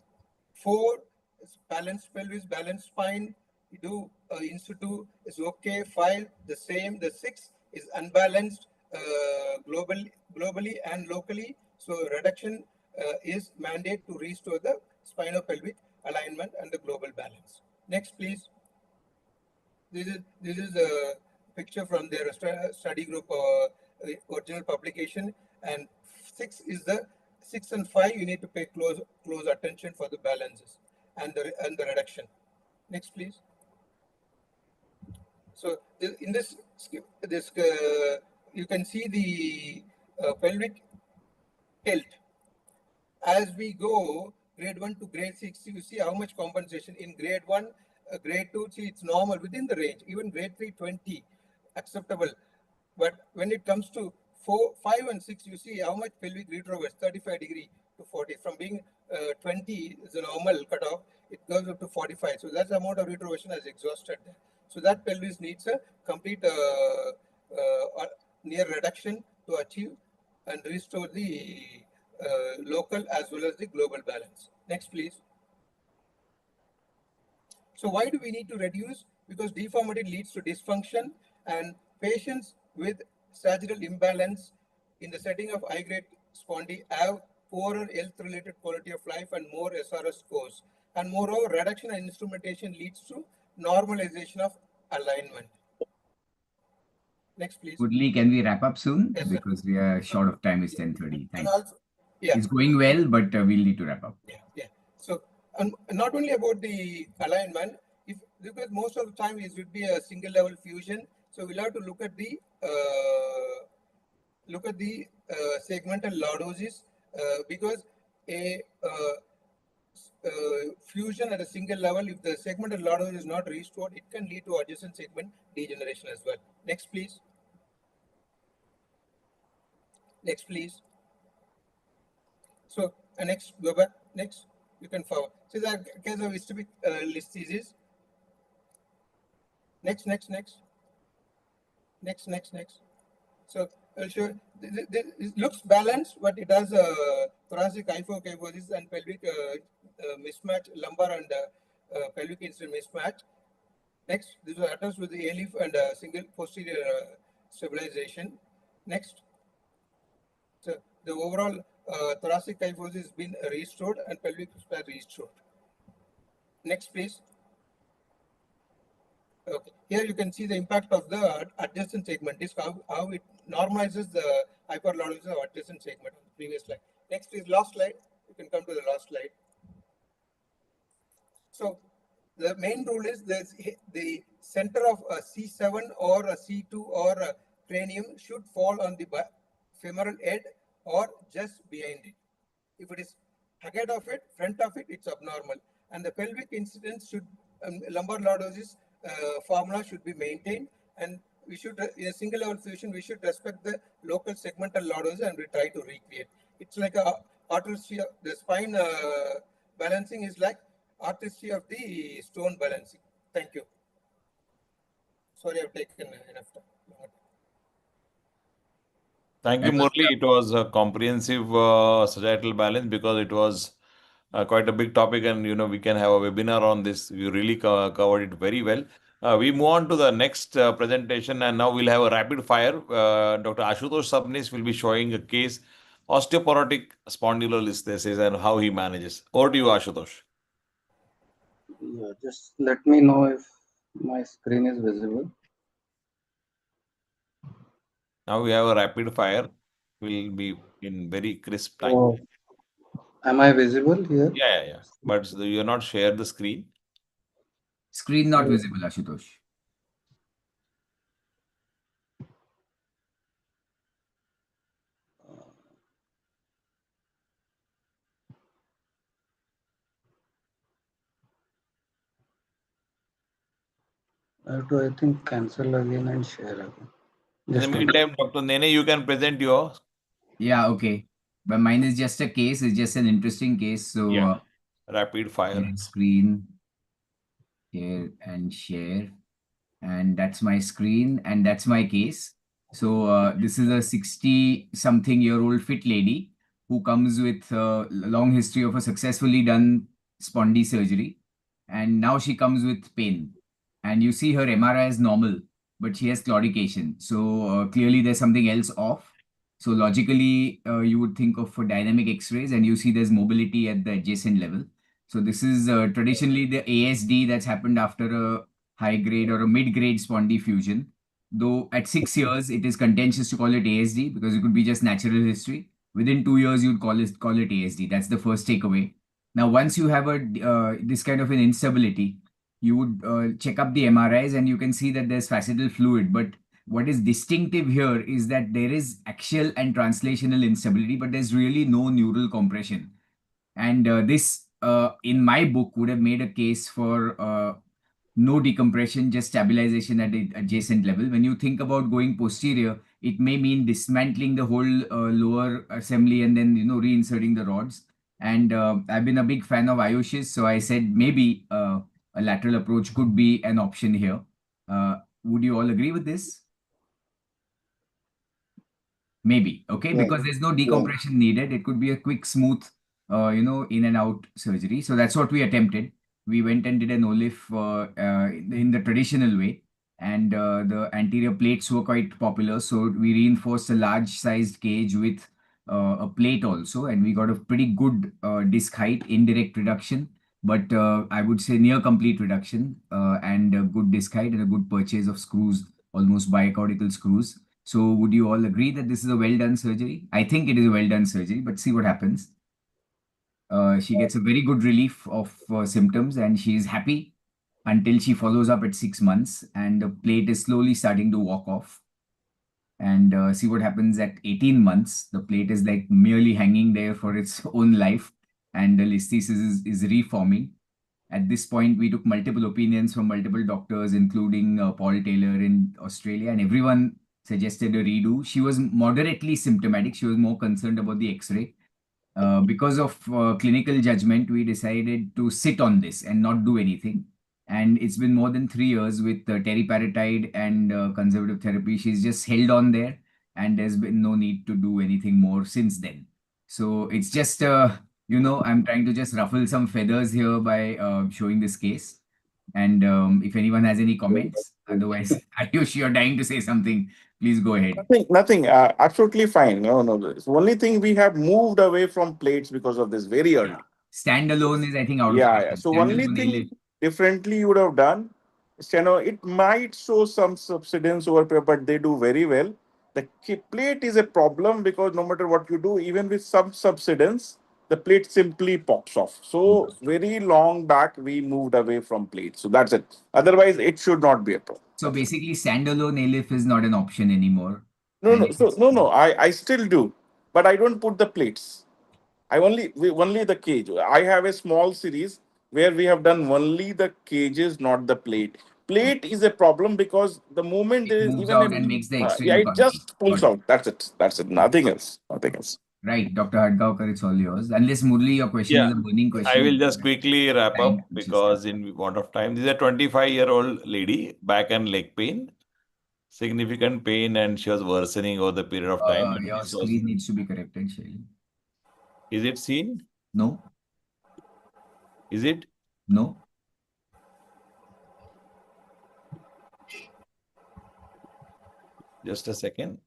4 is balanced pelvis, balanced spine. You do in situ is okay. 5 the same. The 6 is unbalanced globally and locally. So reduction is mandate to restore the spinopelvic alignment and the global balance. Next, please. This is a picture from their study group original publication, and 6 is the 6 and 5. You need to pay close attention for the balances and the reduction. Next, please. So in this you can see the pelvic tilt. As we go grade 1 to grade 6, you see how much compensation in grade 1, grade 2, see it's normal within the range, even grade 3, 20, acceptable. But when it comes to 4, 5 and 6, you see how much pelvic retroverts, 35 degree to 40. From being 20 is a normal cutoff, it goes up to 45. So that's the amount of retroversion has exhausted there. So that pelvis needs a complete near reduction to achieve and restore the local as well as the global balance. Next, please. So why do we need to reduce? Because deformity leads to dysfunction, and patients with sagittal imbalance in the setting of high-grade spondy have poorer health-related quality of life and more SRS scores. And moreover, reduction and instrumentation leads to normalization of alignment. Next, please. Goodly, can we wrap up soon? Yes, sir. Because we are short of time. It's 10:30. And Thanks. also, yeah, It's going well, but we'll need to wrap up. yeah. So, not only about the alignment, because most of the time it would be a single level fusion. So we'll have to look at the segmental lordosis, because a fusion at a single level, if the segmental lordosis is not restored, it can lead to adjacent segment degeneration as well. Next, please. Next, please. So, next, go back. Next, you can forward. So, the case of ischemic listhesis. Next. So, I'll show you. It looks balanced, but it has a thoracic hypokyphosis and pelvic mismatch, lumbar and pelvic incident mismatch. Next, this was attached with the ALIF and single posterior stabilization. Next, so the overall thoracic kyphosis has been restored and pelvic mismatch restored. Next, please. Okay, here you can see the impact of the adjacent segment, is how it normalizes the hyperlordosis of adjacent segment on the previous slide. Next is last slide. You can come to the last slide. So the main rule is the center of a C7 or a C2 or a cranium should fall on the femoral head or just behind it. If it is ahead of it, front of it, it's abnormal. And the pelvic incidence should, lumbar lordosis formula should be maintained, and we should, in a single level fusion, we should respect the local segmental lordosis and we try to recreate. It's like a artistry of the spine balancing is like artistry of the stone balancing. Thank you. Sorry, I've taken enough time. Thank you, Murli. It was a comprehensive sagittal balance, because it was quite a big topic, and we can have a webinar on this. You really covered it very well. We move on to the next presentation, and now we'll have a rapid fire. Dr. Ashutosh Sabnis will be showing a case, osteoporotic spondylolisthesis, and how he manages. Over to you, Ashutosh. Yeah, just let me know if my screen is visible. Now we have a rapid fire. Will be in very crisp time. Oh, am I visible here? Yeah. But you're not share the screen. Screen not visible, Ashutosh. I have to, I think, cancel again and share again. In the meantime, Dr. Nene, you can present yours. Yeah, okay. But mine is just a case. It's just an interesting case. So yeah. Rapid fire. Screen here and share. And that's my screen and that's my case. So this is a 60-something-year-old fit lady who comes with a long history of a successfully done spondy surgery. And now she comes with pain. And you see her MRI is normal, but she has claudication. So clearly there's something else off. So logically, you would think of dynamic X-rays, and you see there's mobility at the adjacent level. So this is traditionally the ASD that's happened after a high-grade or a mid-grade spondy fusion. Though at 6 years, it is contentious to call it ASD because it could be just natural history. Within 2 years, you'd call it ASD. That's the first takeaway. Now, once you have this kind of an instability, you would check up the MRIs and you can see that there's fascial fluid. But what is distinctive here is that there is axial and translational instability, but there's really no neural compression. And this, in my book, would have made a case for no decompression, just stabilization at the adjacent level. When you think about going posterior, it may mean dismantling the whole lower assembly and then reinserting the rods. And I've been a big fan of Ayush's, so I said maybe a lateral approach could be an option here. Would you all agree with this? Maybe, okay, because there's no decompression needed. It could be a quick, smooth, in and out surgery. So that's what we attempted. We went and did an OLIF in the traditional way, and the anterior plates were quite popular. So we reinforced a large-sized cage with a plate also, and we got a pretty good disc height, indirect reduction, but I would say near complete reduction and a good disc height and a good purchase of screws, almost bicortical screws. So would you all agree that this is a well done surgery? I think it is a well done surgery, but see what happens. She gets a very good relief of symptoms and she is happy until she follows up at 6 months and the plate is slowly starting to walk off. And see what happens at 18 months. The plate is like merely hanging there for its own life and the listhesis is reforming. At this point, we took multiple opinions from multiple doctors, including Paul Taylor in Australia, and everyone suggested a redo. She was moderately symptomatic. She was more concerned about the X-ray. Because of clinical judgment, we decided to sit on this and not do anything. And it's been more than 3 years with teriparatide and conservative therapy. She's just held on there, and there's been no need to do anything more since then. So it's just, you know, I'm trying to just ruffle some feathers here by showing this case. And if anyone has any comments, otherwise, Ayush, you're dying to say something. Please go ahead. Nothing. Absolutely fine. No. The only thing, we have moved away from plates because of this very early. Standalone is, I think, out of Yeah. question. So only Standalone thing ALLIF. differently you would have done, it might show some subsidence over here, but they do very well. The plate is a problem because no matter what you do, even with some subsidence, the plate simply pops off. So very long back, we moved away from plates. So that's it. Otherwise, it should not be a problem. So basically, standalone ALLIF is not an option anymore. No, And no. So no. I still do, but I don't put the plates. Only the cage. I have a small series where we have done only the cages, not the plate. Plate is a problem because the moment there it is moves even out and makes the X-ray yeah, look it ugly. just pulls out. That's it. That's it. Nothing else. Nothing else. Right, Dr. Hadgaonkar, it's all yours. Unless Murli, your question is Yeah, a burning question. I will just quickly wrap Time up conscious. because in want of time, this is a 25-year-old lady, back and leg pain, significant pain, and she was worsening over the period of time. And Your this was, screen needs to be corrected, Shailin. is it seen? No, Is it? no. Just a second.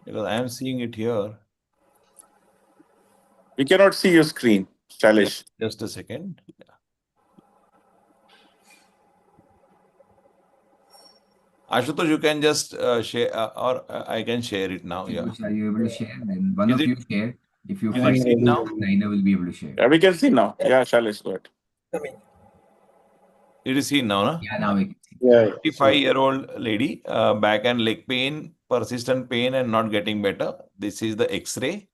Because I am seeing it here. We cannot see your screen, Shailesh. Just a second. Ashutosh, you can just share, or I can share it now. Yeah. Are you able to share? Then one Is of it- you share. If you Is find it seen now? neither will be able to share. Yeah, we can see now. Yeah, Shailesh, go ahead. Coming. It is seen now, no? Yeah, now we can see. Yeah. 55-year-old lady, back and leg pain, persistent pain, and not getting better. This is the X-ray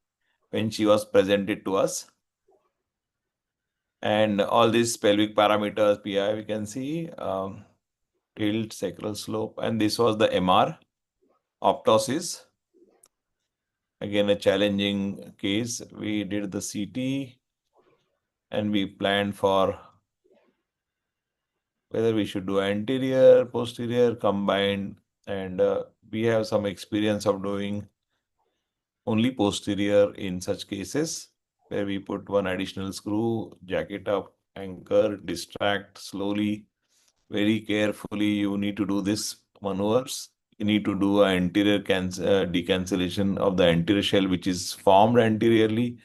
when she was presented to us. And all these pelvic parameters, PI, we can see, tilt, sacral slope, and this was the MR, optosis. Again, a challenging case. We did the CT and we planned for whether we should do anterior, posterior, combined, and we have some experience of doing only posterior in such cases where we put one additional screw, jack it up, anchor, distract slowly, very carefully. You need to do this maneuvers. You need to do an anterior decancellation of the anterior shell, which is formed anteriorly.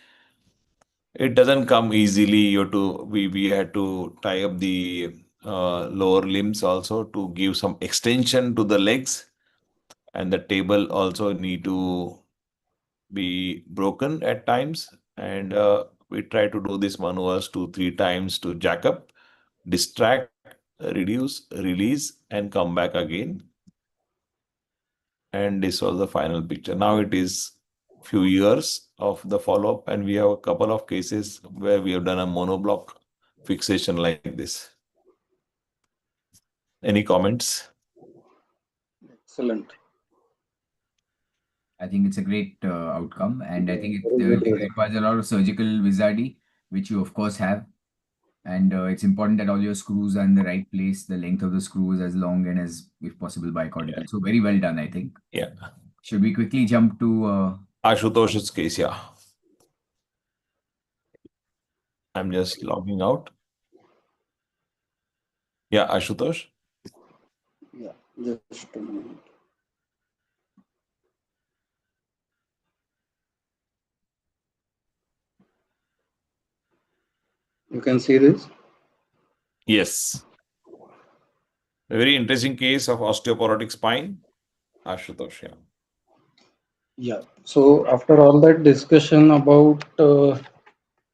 It doesn't come easily. We had to tie up the lower limbs also to give some extension to the legs, and the table also need to be broken at times. And we try to do these maneuvers 2-3 times to jack up, distract, reduce, release, and come back again. And this was the final picture. Now it is few years of the follow-up, and we have a couple of cases where we have done a monoblock fixation like this. Any comments? Excellent. I think it's a great outcome, and I think it requires a lot of surgical wizardry, which you of course have. And it's important that all your screws are in the right place. The length of the screw is as long and as, if possible, bicortical. Yeah. So very well done, I think. Yeah. Should we quickly jump to Ashutosh's case? Yeah. I'm just logging out. Yeah, Ashutosh. Yeah, just a moment. You can see this. Yes. A very interesting case of osteoporotic spine. Ashutosh, yeah. Yeah. So after all that discussion about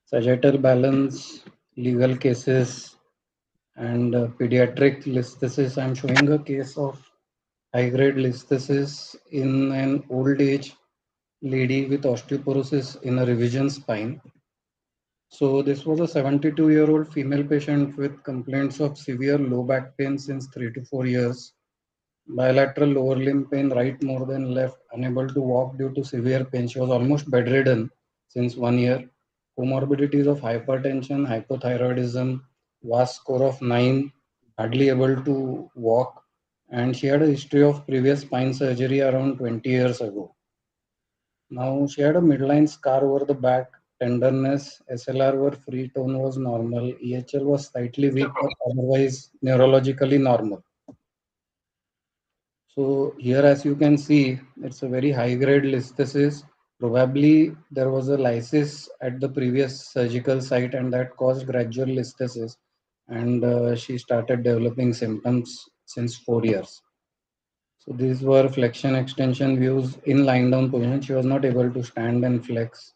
sagittal balance, legal cases, and pediatric listhesis, I'm showing a case of high-grade listhesis in an old age lady with osteoporosis in a revision spine. So this was a 72-year-old female patient with complaints of severe low back pain since 3 to 4 years, bilateral lower limb pain, right more than left, unable to walk due to severe pain. She was almost bedridden since 1 year. Comorbidities of hypertension, hypothyroidism, VAS score of 9, hardly able to walk, and she had a history of previous spine surgery around 20 years ago. Now she had a midline scar over the back, tenderness, SLR were free, tone was normal, EHL was slightly weak, but otherwise neurologically normal. So here, as you can see, it's a very high grade listhesis. Probably there was a lysis at the previous surgical site and that caused gradual listhesis. And she started developing symptoms since 4 years. So these were flexion extension views in lying down position. She was not able to stand and flex.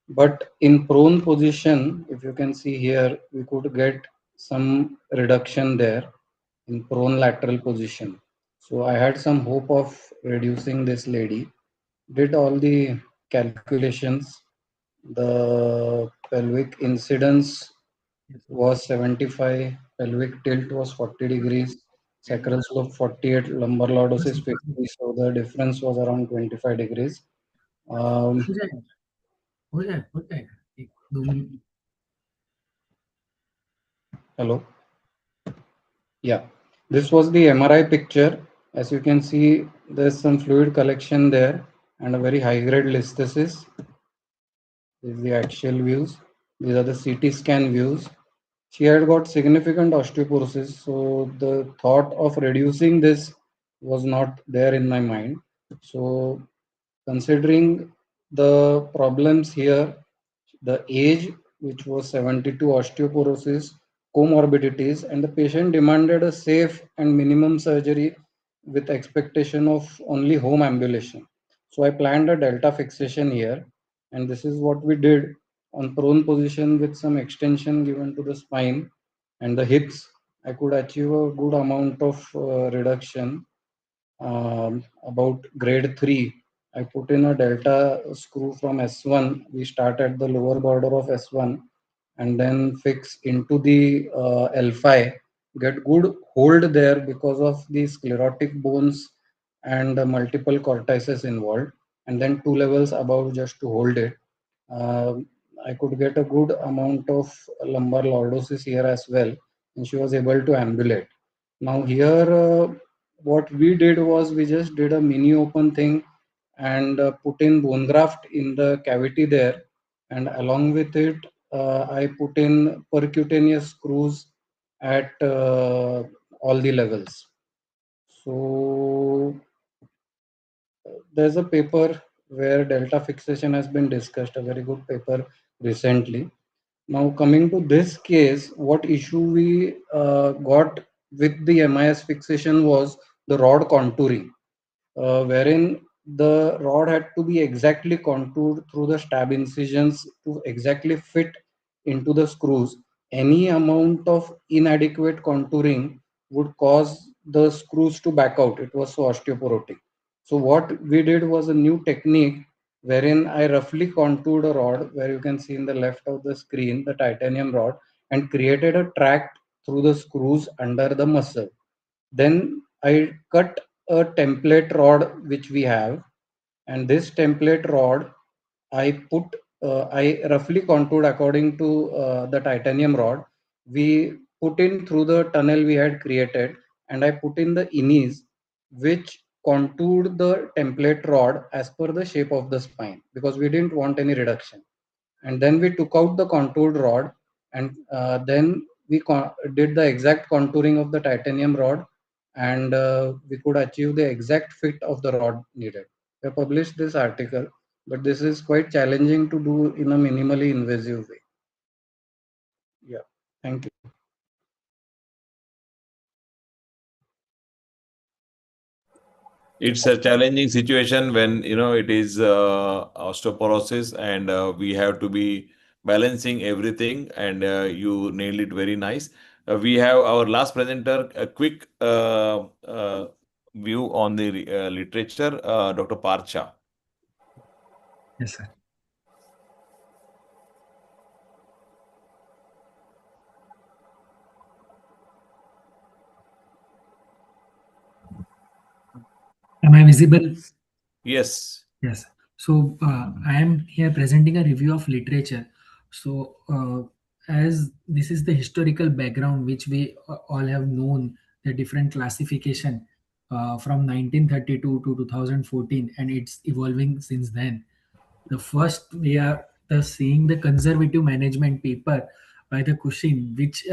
But in prone position, if you can see here, we could get some reduction there in prone lateral position. So I had some hope of reducing this lady. Did all the calculations. The pelvic incidence was 75, pelvic tilt was 40 degrees, sacral slope 48, lumbar lordosis 50. So the difference was around 25 degrees. Hello. Yeah, this was the MRI picture. As you can see, there's some fluid collection there and a very high grade listhesis. This is the axial views. These are the CT scan views. She had got significant osteoporosis, so the thought of reducing this was not there in my mind. So considering the problems here, the age, which was 72, osteoporosis, comorbidities, and the patient demanded a safe and minimum surgery with expectation of only home ambulation. So I planned a delta fixation here, and this is what we did on prone position with some extension given to the spine and the hips. I could achieve a good amount of reduction, about grade 3. I put in a delta screw from S1. We start at the lower border of S1 and then fix into the L5. Get good hold there because of the sclerotic bones and multiple cortices involved. And then 2 levels above just to hold it. I could get a good amount of lumbar lordosis here as well. And she was able to ambulate. Now here, what we did was we just did a mini open thing and put in bone graft in the cavity there, and along with it I put in percutaneous screws at all the levels. So there's a paper where delta fixation has been discussed, a very good paper recently. Now coming to this case, what issue we got with the MIS fixation was the rod contouring, wherein the rod had to be exactly contoured through the stab incisions to exactly fit into the screws. Any amount of inadequate contouring would cause the screws to back out. It was so osteoporotic. So what we did was a new technique wherein I roughly contoured a rod, where you can see in the left of the screen, the titanium rod, and created a track through the screws under the muscle. Then I cut a template rod which we have, and this template rod I roughly contoured according to the titanium rod. We put in through the tunnel we had created, and I put in the inis which contoured the template rod as per the shape of the spine, because we didn't want any reduction. And then we took out the contoured rod, and then we did the exact contouring of the titanium rod, and we could achieve the exact fit of the rod needed. We published this article, but this is quite challenging to do in a minimally invasive way. Thank you. It's a challenging situation when it is osteoporosis, and we have to be balancing everything, and you nailed it very nice. We have our last presenter, a quick view on the literature, Dr. Parcha. Yes, sir. Am I visible? Yes. Yes. So I am here presenting a review of literature. So as this is the historical background which we all have known, the different classification from 1932 to 2014, and it's evolving since then. The first we are seeing the conservative management paper by the Cushing, which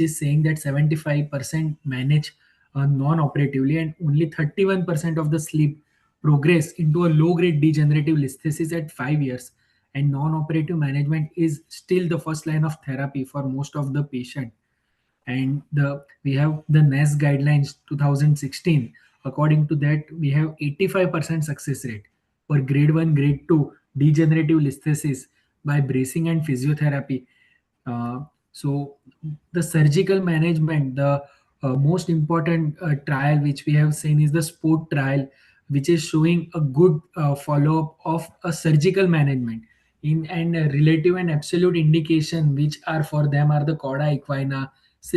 is saying that 75% manage non-operatively and only 31% of the sleep progress into a low-grade degenerative listhesis at 5 years, and non-operative management is still the first line of therapy for most of the patient. And we have the NAS guidelines 2016. According to that, we have 85% success rate for grade 1, grade 2 degenerative listhesis by bracing and physiotherapy. So the surgical management, the most important trial which we have seen is the sport trial, which is showing a good follow-up of a surgical management in, and a relative and absolute indication which are for them are the cauda equina,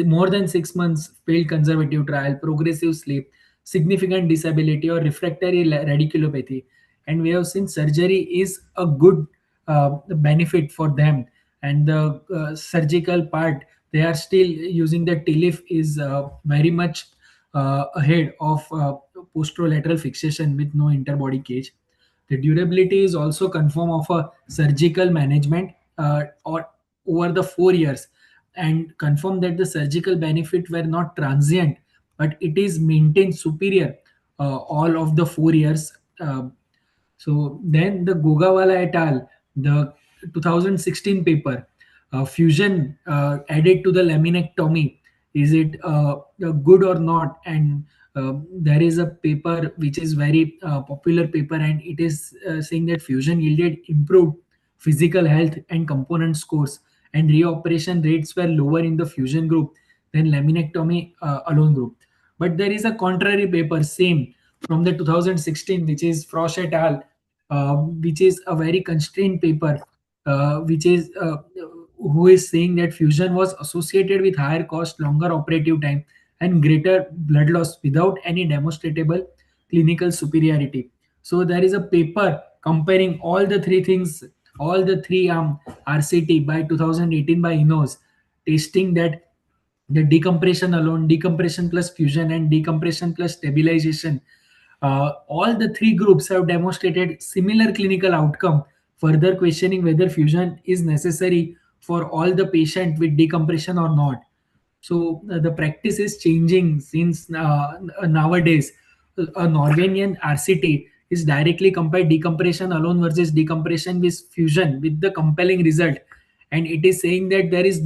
more than 6 months failed conservative trial, progressive sleep, significant disability, or refractory radiculopathy. And we have seen surgery is a good benefit for them. And the surgical part, they are still using the TLIF is very much ahead of posterolateral fixation with no interbody cage. The durability is also confirmed of a surgical management or over the 4 years, and confirm that the surgical benefit were not transient, but it is maintained superior all of the 4 years. So then the Gogawala et al., the 2016 paper, fusion added to the laminectomy, is it good or not? And there is a paper which is very popular paper, and it is saying that fusion yielded improved physical health and component scores, and reoperation rates were lower in the fusion group than laminectomy alone group. But there is a contrary paper, same from the 2016, which is Frosch et al., which is a very constrained paper, which is who is saying that fusion was associated with higher cost, longer operative time, and greater blood loss without any demonstrable clinical superiority. So there is a paper comparing all the three things, all the three RCT by 2018 by Inos, testing that the decompression alone, decompression plus fusion, and decompression plus stabilization, all the three groups have demonstrated similar clinical outcome, further questioning whether fusion is necessary for all the patient with decompression or not. So the practice is changing since nowadays. A Norwegian RCT is directly compared decompression alone versus decompression with fusion with the compelling result, and it is saying that there is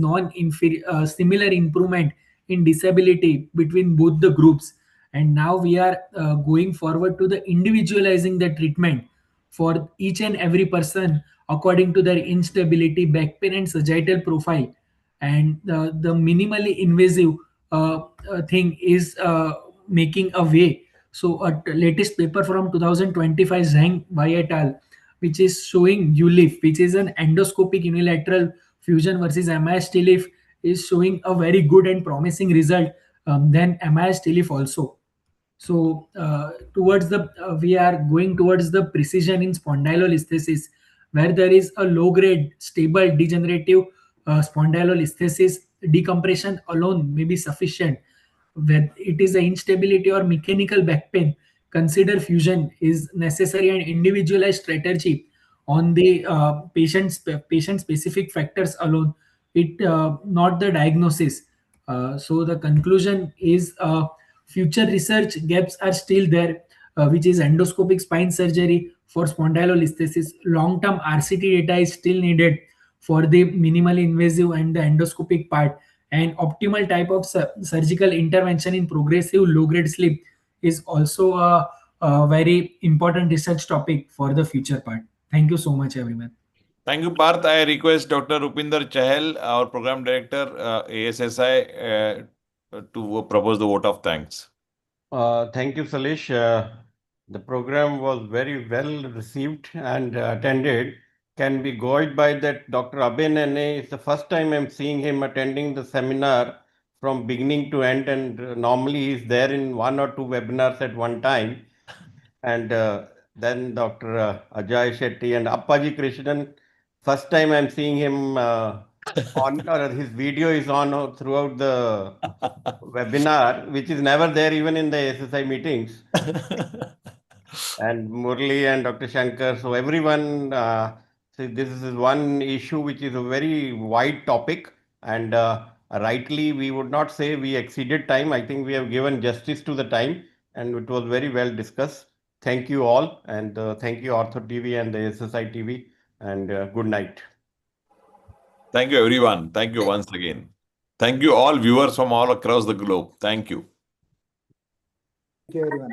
similar improvement in disability between both the groups. And now we are going forward to the individualizing the treatment for each and every person according to their instability, back pain, and sagittal profile. And the minimally invasive thing is making a way. So a latest paper from 2025, Zhang et al., which is showing ULIF, which is an endoscopic unilateral fusion versus MIS TLIF, is showing a very good and promising result than MIS TLIF also. So towards the we are going towards the precision in spondylolisthesis, where there is a low grade stable degenerative spondylolisthesis. Decompression alone may be sufficient. When it is a instability or mechanical back pain, consider fusion is necessary, and individualized strategy on the patient specific factors alone, it not the diagnosis. So the conclusion is future research gaps are still there, which is endoscopic spine surgery for spondylolisthesis. Long-term RCT data is still needed for the minimally invasive and the endoscopic part, and optimal type of surgical intervention in progressive low-grade sleep is also a very important research topic for the future part. Thank you so much, everyone. Thank you, Parth. I request Dr. Rupinder Chahal, our Program Director, ASSI, to propose the vote of thanks. Thank you, Shailesh. The program was very well received and attended. Can be goed by that Dr. Abhay Nene. It's the first time I'm seeing him attending the seminar from beginning to end, and normally he's there in 1 or 2 webinars at one time. And then Dr. Ajoy Shetty and Appaji Krishnan. First time I'm seeing him on, or his video is on throughout the webinar, which is never there even in the ASSI meetings. And Murli and Dr. Shankar. So everyone, so this is one issue which is a very wide topic, and rightly we would not say we exceeded time. I think we have given justice to the time, and it was very well discussed. Thank you all, and thank you Ortho TV and the ASSI TV, and good night. Thank you, everyone. Thank you once again. Thank you all viewers from all across the globe. Thank you. Thank you, everyone.